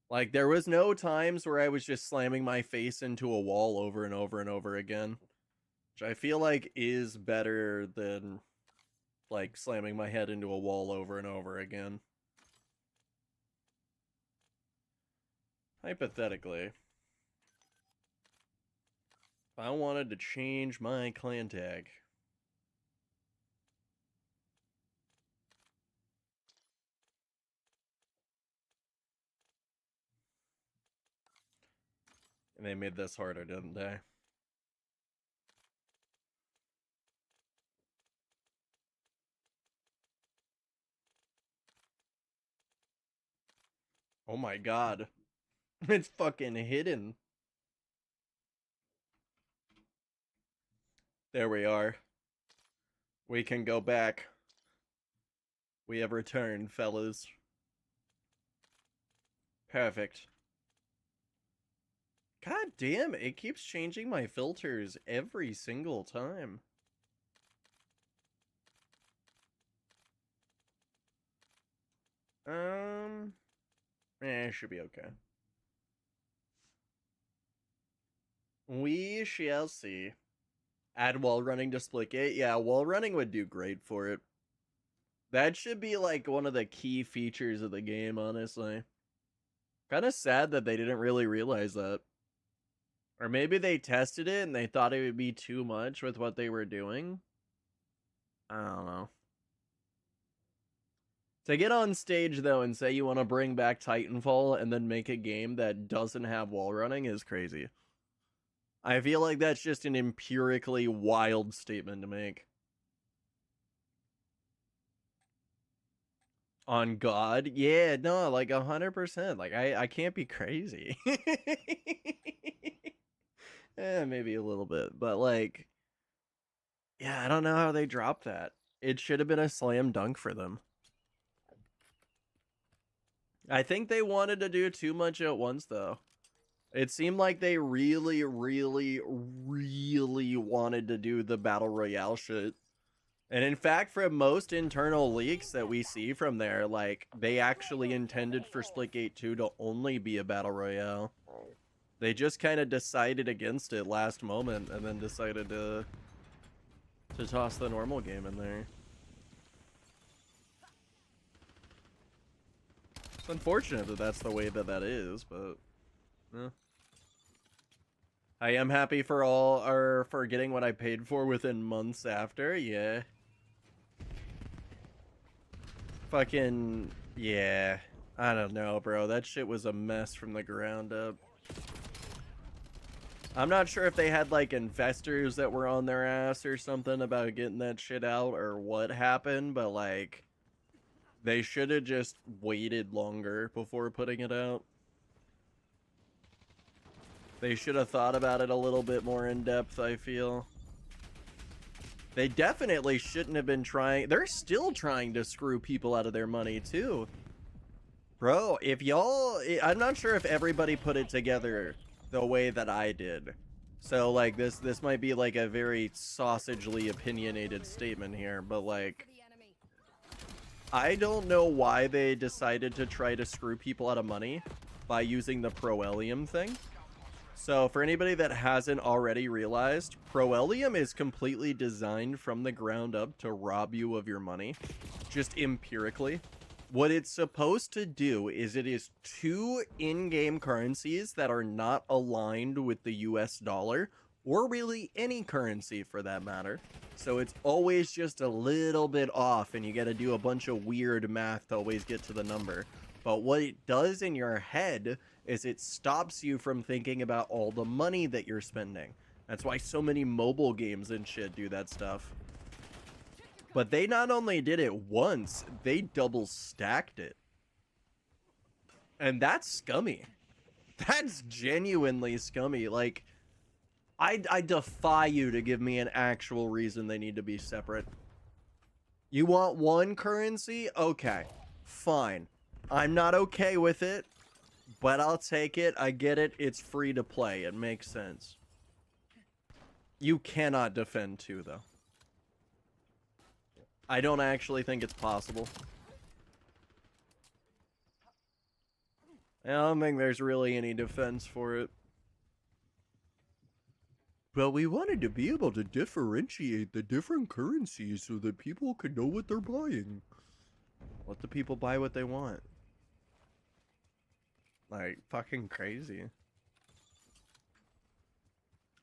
A: Like, there was no times where I was just slamming my face into a wall over and over and over again. Which I feel like is better than, like, slamming my head into a wall over and over again. Hypothetically. If I wanted to change my clan tag... And they made this harder, didn't they? Oh my god. It's fucking hidden. There we are. We can go back. We have returned, fellas. Perfect. God damn, it keeps changing my filters every single time. It should be okay. We shall see. Add wall running to Splitgate? Yeah, wall running would do great for it. That should be like one of the key features of the game, honestly. Kind of sad that they didn't really realize that. Or maybe they tested it and they thought it would be too much with what they were doing. I don't know. To get on stage, though, and say you want to bring back Titanfall and then make a game that doesn't have wall running is crazy. I feel like that's just an empirically wild statement to make. On God? Yeah, no, like 100%. Like, I can't be crazy. Maybe a little bit. But, like, yeah, I don't know how they dropped that. It should have been a slam dunk for them. I think they wanted to do too much at once, though. It seemed like they really, really, really wanted to do the Battle Royale shit. And in fact, from most internal leaks that we see from there, like, they actually intended for Splitgate 2 to only be a Battle Royale. They just kind of decided against it last moment and then decided to toss the normal game in there. It's unfortunate that that's the way that is, but... Eh. I am happy for for getting what I paid for within months after, yeah. Fucking, yeah. I don't know, bro. That shit was a mess from the ground up. I'm not sure if they had, like, investors that were on their ass or something about getting that shit out or what happened, but, like, they should have just waited longer before putting it out. They should have thought about it a little bit more in depth, I feel. They definitely shouldn't have been trying. They're still trying to screw people out of their money, too. Bro, if y'all... I'm not sure if everybody put it together the way that I did. So, like, this might be, like, a very sausagely opinionated statement here, but, like... I don't know why they decided to try to screw people out of money by using the Proelium thing. So, for anybody that hasn't already realized, Proelium is completely designed from the ground up to rob you of your money. Just empirically. What it's supposed to do is it is 2 in-game currencies that are not aligned with the US dollar, or really any currency for that matter. So it's always just a little bit off, and you gotta do a bunch of weird math to always get to the number. But what it does in your head is it stops you from thinking about all the money that you're spending. That's why so many mobile games and shit do that stuff. But they not only did it once, they double stacked it. And that's scummy. That's genuinely scummy. Like, I defy you to give me an actual reason they need to be separate. You want one currency? Okay, fine. I'm not okay with it, but I'll take it. I get it. It's free to play. It makes sense. You cannot defend 2, though. I don't actually think it's possible. I don't think there's really any defense for it. But we wanted to be able to differentiate the different currencies so that people could know what they're buying. Let the people buy what they want. Like, fucking crazy.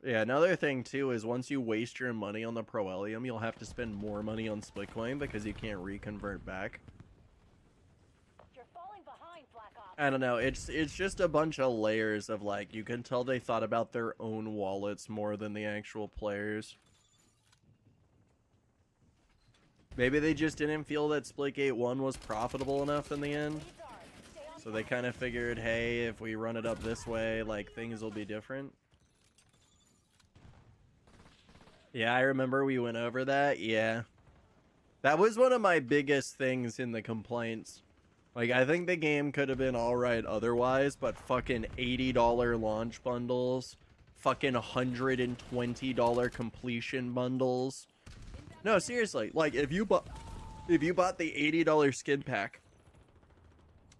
A: Yeah, another thing too is once you waste your money on the Proelium, you'll have to spend more money on Splitcoin because you can't reconvert back.
F: You're falling behind, Black Ops.
A: I don't know, it's just a bunch of layers of, like, you can tell they thought about their own wallets more than the actual players. Maybe they just didn't feel that Splitgate 1 was profitable enough in the end. So they kind of figured, hey, if we run it up this way, like, things will be different. Yeah, I remember we went over that. Yeah. That was one of my biggest things in the complaints. Like, I think the game could have been alright otherwise, but fucking $80 launch bundles, fucking $120 completion bundles. No, seriously, like, if you bought the $80 skin pack,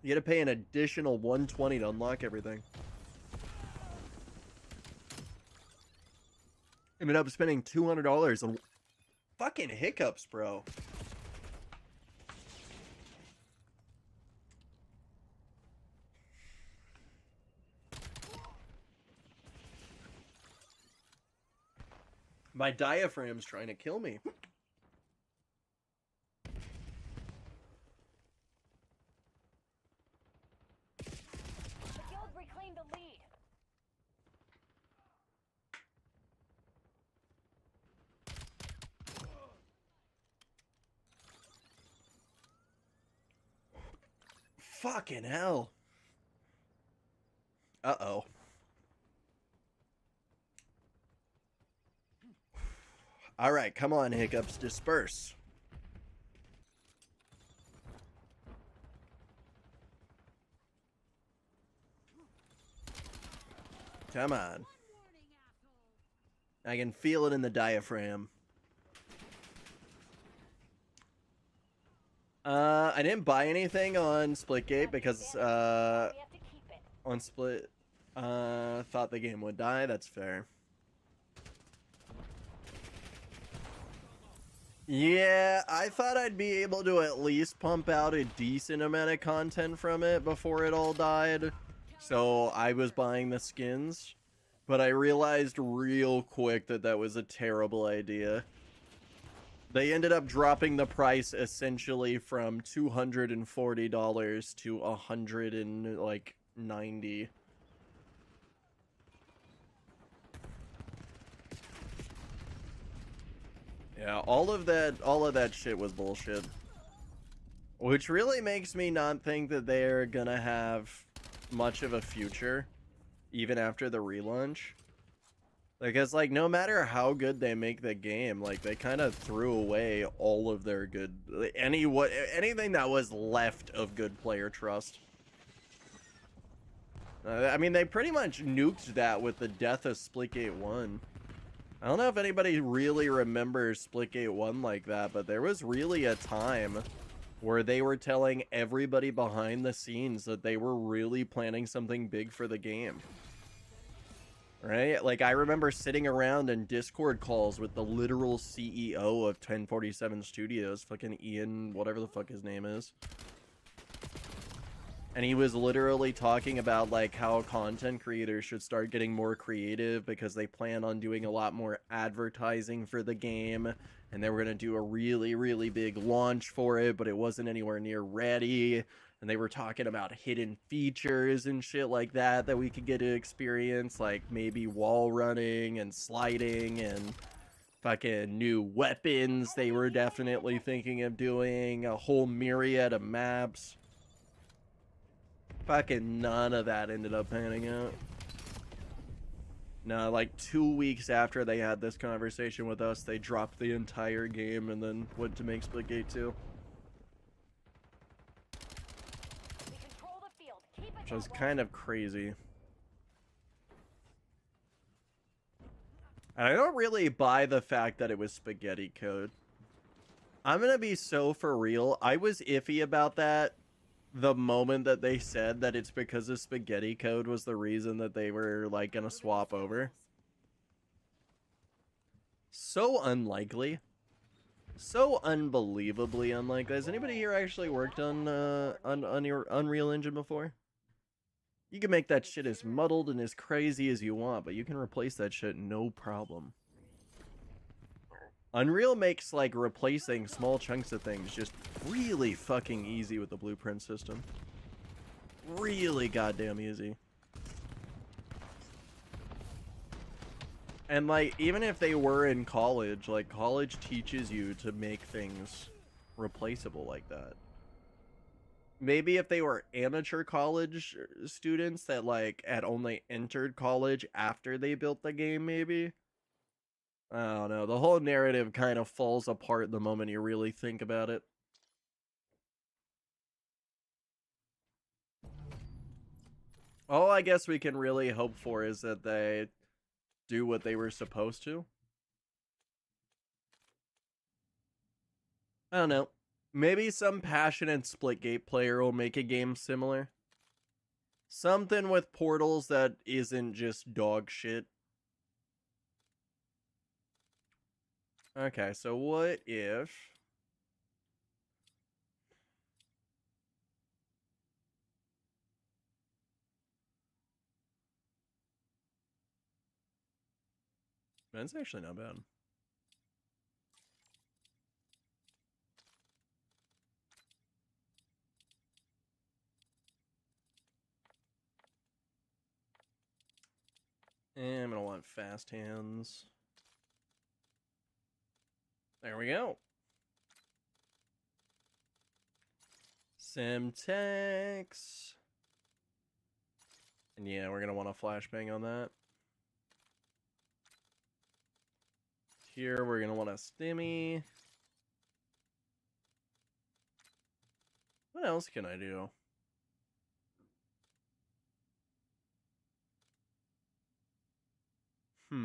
A: you gotta pay an additional $120 to unlock everything. Ended up spending $200 on fucking hiccups, bro. My diaphragm's trying to kill me.
F: The guild reclaimed the lead.
A: Fucking hell. Uh-oh. All right, come on, hiccups, disperse. Come on. I can feel it in the diaphragm. I didn't buy anything on Splitgate because, on Split, thought the game would die. That's fair. Yeah, I thought I'd be able to at least pump out a decent amount of content from it before it all died. So I was buying the skins, but I realized real quick that that was a terrible idea. They ended up dropping the price essentially from $240 to $190. Yeah, all of that shit was bullshit. Which really makes me not think that they're gonna have much of a future. even after the relaunch. Because, like, no matter how good they make the game, like, they kind of threw away all of their good... anything that was left of good player trust. I mean, they pretty much nuked that with the death of Splitgate 1. I don't know if anybody really remembers Splitgate 1 like that, but there was really a time where they were telling everybody behind the scenes that they were really planning something big for the game. Right? Like, I remember sitting around in Discord calls with the literal CEO of 1047 Studios, fucking Ian, whatever the fuck his name is. And he was literally talking about, like, how content creators should start getting more creative because they plan on doing a lot more advertising for the game. And they were going to do a really, really big launch for it, but it wasn't anywhere near ready. And they were talking about hidden features and shit like that that we could get to experience, like maybe wall running and sliding and fucking new weapons they were definitely thinking of doing, a whole myriad of maps. Fucking none of that ended up panning out. No, like 2 weeks after they had this conversation with us, they dropped the entire game and then went to make Splitgate 2. Which was kind of crazy. And I don't really buy the fact that it was spaghetti code. I'm gonna be so for real. I was iffy about that the moment that they said that it's because of spaghetti code was the reason that they were, like, gonna swap over. So unlikely. So unbelievably unlikely. Has anybody here actually worked on your Unreal Engine before? You can make that shit as muddled and as crazy as you want, but you can replace that shit no problem. Unreal makes, like, replacing small chunks of things just really fucking easy with the blueprint system. Really goddamn easy. And, like, even if they were in college, like, college teaches you to make things replaceable like that. Maybe if they were amateur college students that, like, had only entered college after they built the game, maybe. I don't know. The whole narrative kind of falls apart the moment you really think about it. All I guess we can really hope for is that they do what they were supposed to. I don't know. Maybe some passionate Splitgate player will make a game similar. Something with portals that isn't just dog shit. Okay, so what if... That's actually not bad. And I'm gonna want fast hands. There we go. Semtex. And yeah, we're gonna want a flashbang on that. Here we're gonna want a stimmy. What else can I do? I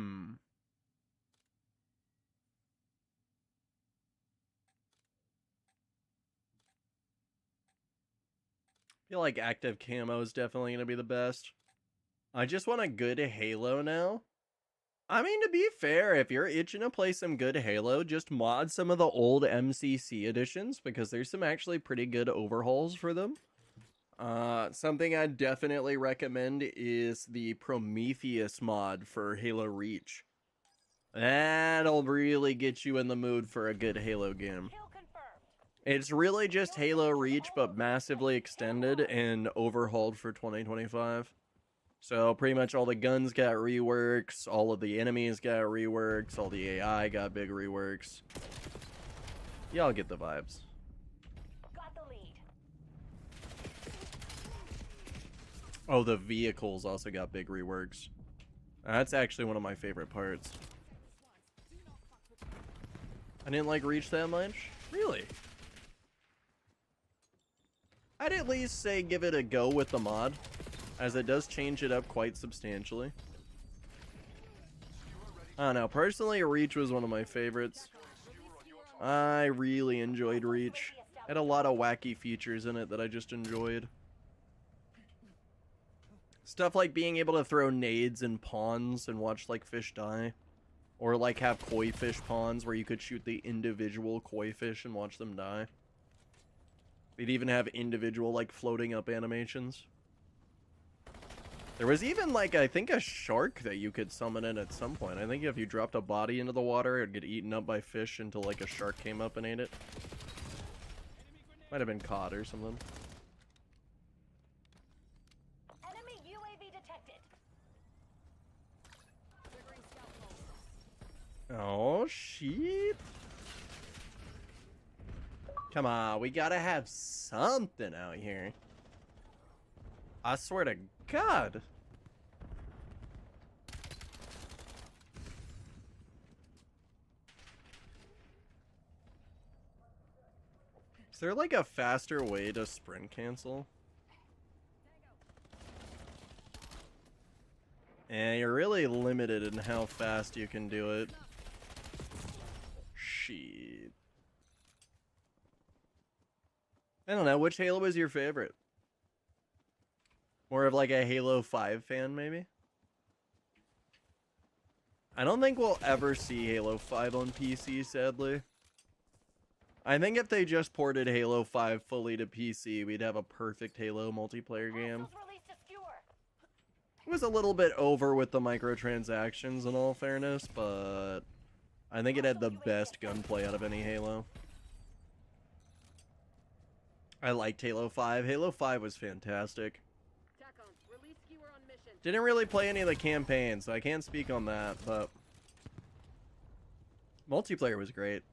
A: feel like active camo is definitely gonna be the best. I just want a good Halo now. I mean, to be fair, if you're itching to play some good Halo, just mod some of the old MCC editions, because there's some actually pretty good overhauls for them. Something I definitely recommend is the Prometheus mod for Halo Reach. That'll really get you in the mood for a good Halo game. It's really just Halo Reach, but massively extended and overhauled for 2025. So pretty much all the guns got reworks, all of the enemies got reworks, all the AI got big reworks. Y'all get the vibes.
F: Got the lead.
A: Oh, the vehicles also got big reworks. That's actually one of my favorite parts. I didn't like Reach that much? Really? I'd at least say give it a go with the mod, as it does change it up quite substantially. I don't know, personally Reach was one of my favorites. I really enjoyed Reach. Had a lot of wacky features in it that I just enjoyed. Stuff like being able to throw nades in ponds and watch like fish die. Or like have koi fish ponds where you could shoot the individual koi fish and watch them die. They'd even have individual like floating up animations. There was even like, I think, a shark that you could summon in at some point. I think if you dropped a body into the water, it'd get eaten up by fish until like a shark came up and ate it. Might have been cod or something.
F: Enemy UAV detected.
A: Oh, shit. Come on, we gotta have something out here. I swear to God. Is there like a faster way to sprint cancel? And you're really limited in how fast you can do it. Shit. I don't know, which Halo is your favorite? More of like a Halo 5 fan, maybe? I don't think we'll ever see Halo 5 on PC, sadly. I think if they just ported Halo 5 fully to PC, we'd have a perfect Halo multiplayer game. It was a little bit over with the microtransactions in all fairness, but I think it had the best gunplay out of any Halo. I liked Halo 5. Halo 5 was fantastic. Didn't really play any of the campaigns, so I can't speak on that, but multiplayer was great.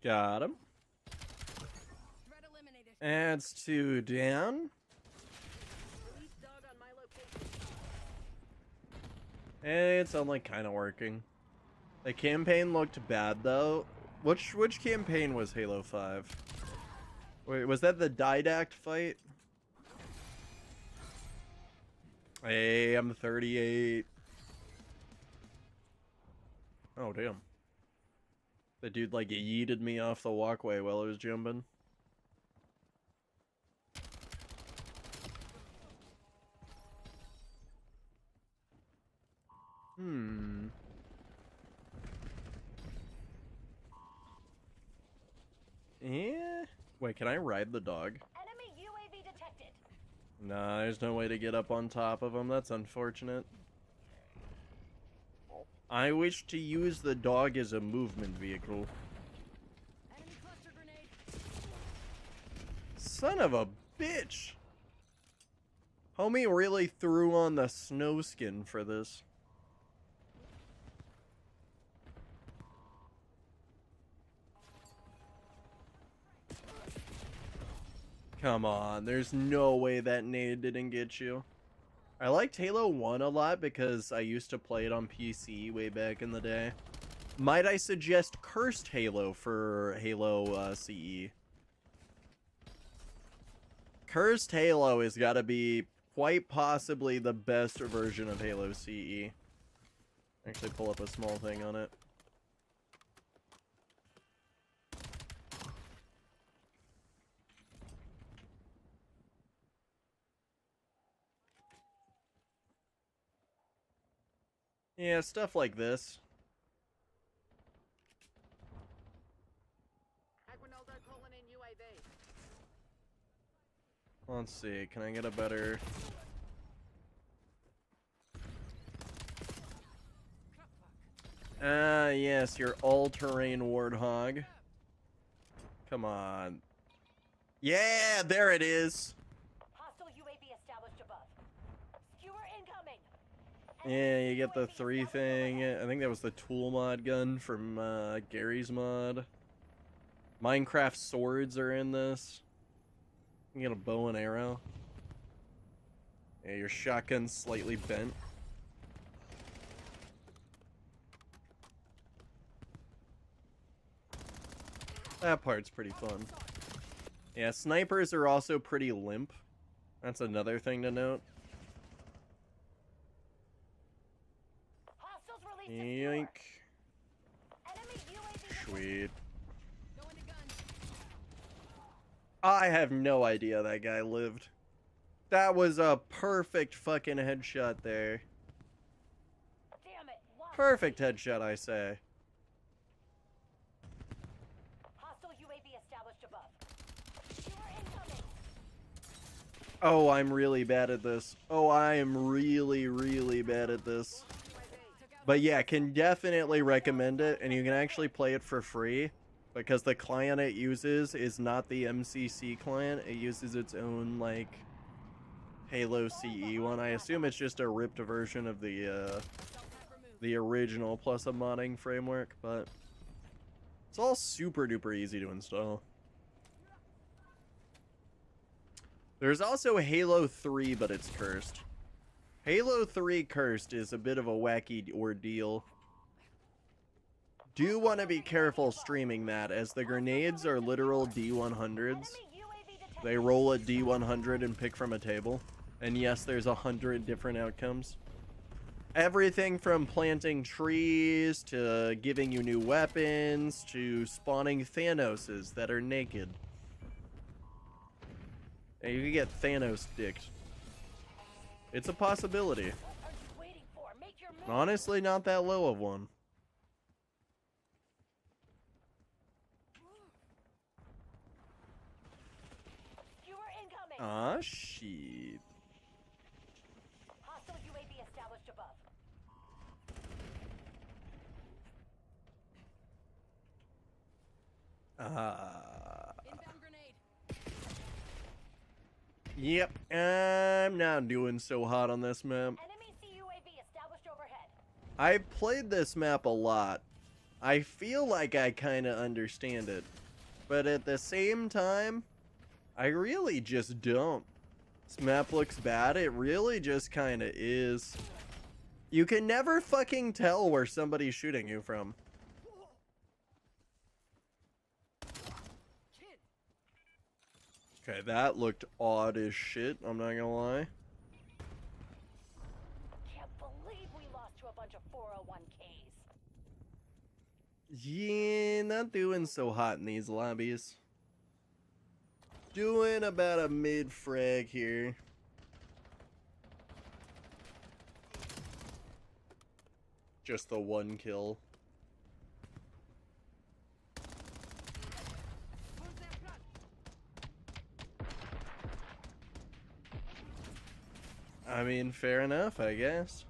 A: Got him. Adds 2 down. It's only kind of working. The campaign looked bad though. Which campaign was Halo 5? Wait, was that the Didact fight? Hey, I'm 38. Oh damn. The dude like yeeted me off the walkway while I was jumping. Yeah. Wait, can I ride the dog?
F: Enemy UAV detected.
A: Nah, there's no way to get up on top of him. That's unfortunate. I wish to use the dog as a movement vehicle.
F: Enemy cluster grenade.
A: Son of a bitch! Homie really threw on the snow skin for this. Come on, there's no way that nade didn't get you. I liked Halo 1 a lot because I used to play it on PC way back in the day. Might I suggest Cursed Halo for Halo CE? Cursed Halo has got to be quite possibly the best version of Halo CE. Actually pull up a small thing on it. Yeah, stuff like this. Let's see, can I get a better... yes, your all-terrain Warthog. Come on. Yeah, there it is.
F: Hostile UAV established above. Skewer incoming.
A: Yeah, you get the 3 thing. I think that was the tool mod gun from Gary's mod. Minecraft swords are in this. You get a bow and arrow. Yeah, your shotgun's slightly bent. That part's pretty fun. Yeah, snipers are also pretty limp. That's another thing to note.
F: Hostiles released a
A: Yoink.
F: skewer. Enemy UAV
A: Sweet. I have no idea that guy lived. That was a perfect fucking headshot there.
F: Damn it. Lost.
A: Perfect headshot, I say.
F: Hostile UAV established above. Skewer incoming.
A: Oh, I'm really bad at this. Oh, I am really, really bad at this. But yeah, can definitely recommend it, and you can actually play it for free, because the client it uses is not the MCC client. It uses its own, like, Halo CE one. I assume it's just a ripped version of the original plus a modding framework, but it's all super duper easy to install. There's also Halo 3, but it's cursed. Halo 3 cursed is a bit of a wacky ordeal. Do want to be careful streaming that, as the grenades are literal D100s. They roll a D100 and pick from a table. And yes, there's 100 different outcomes. Everything from planting trees, to giving you new weapons, to spawning Thanoses that are naked. And you can get Thanos dicked. It's a possibility.
F: What are you waiting for? Make your move.
A: Honestly, not that low of one.
F: Skewer incoming.
A: Ah, shit.
F: Hostile UAV established above.
A: Inbound grenade. Yep, I'm not doing so hot on this map.
F: Enemy CUAV established overhead.
A: I've played this map a lot. I feel like I kind of understand it. But at the same time, I really just don't. This map looks bad. It really just kind of is. You can never fucking tell where somebody's shooting you from. Okay, that looked odd as shit, I'm not gonna lie.
F: Can't believe we lost to a bunch of 401ks.
A: Yeah, not doing so hot in these lobbies. Doing about a mid-frag here. Just the 1 kill. I mean, fair enough, I guess.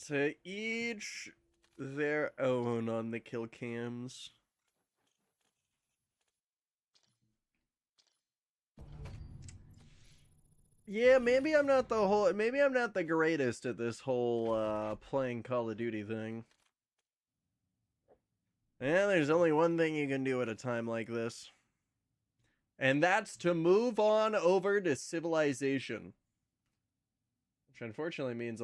A: To each their own on the kill cams. Yeah, maybe I'm not the greatest at this whole playing Call of Duty thing. Yeah, there's only one thing you can do at a time like this. And that's to move on over to civilization. Which unfortunately means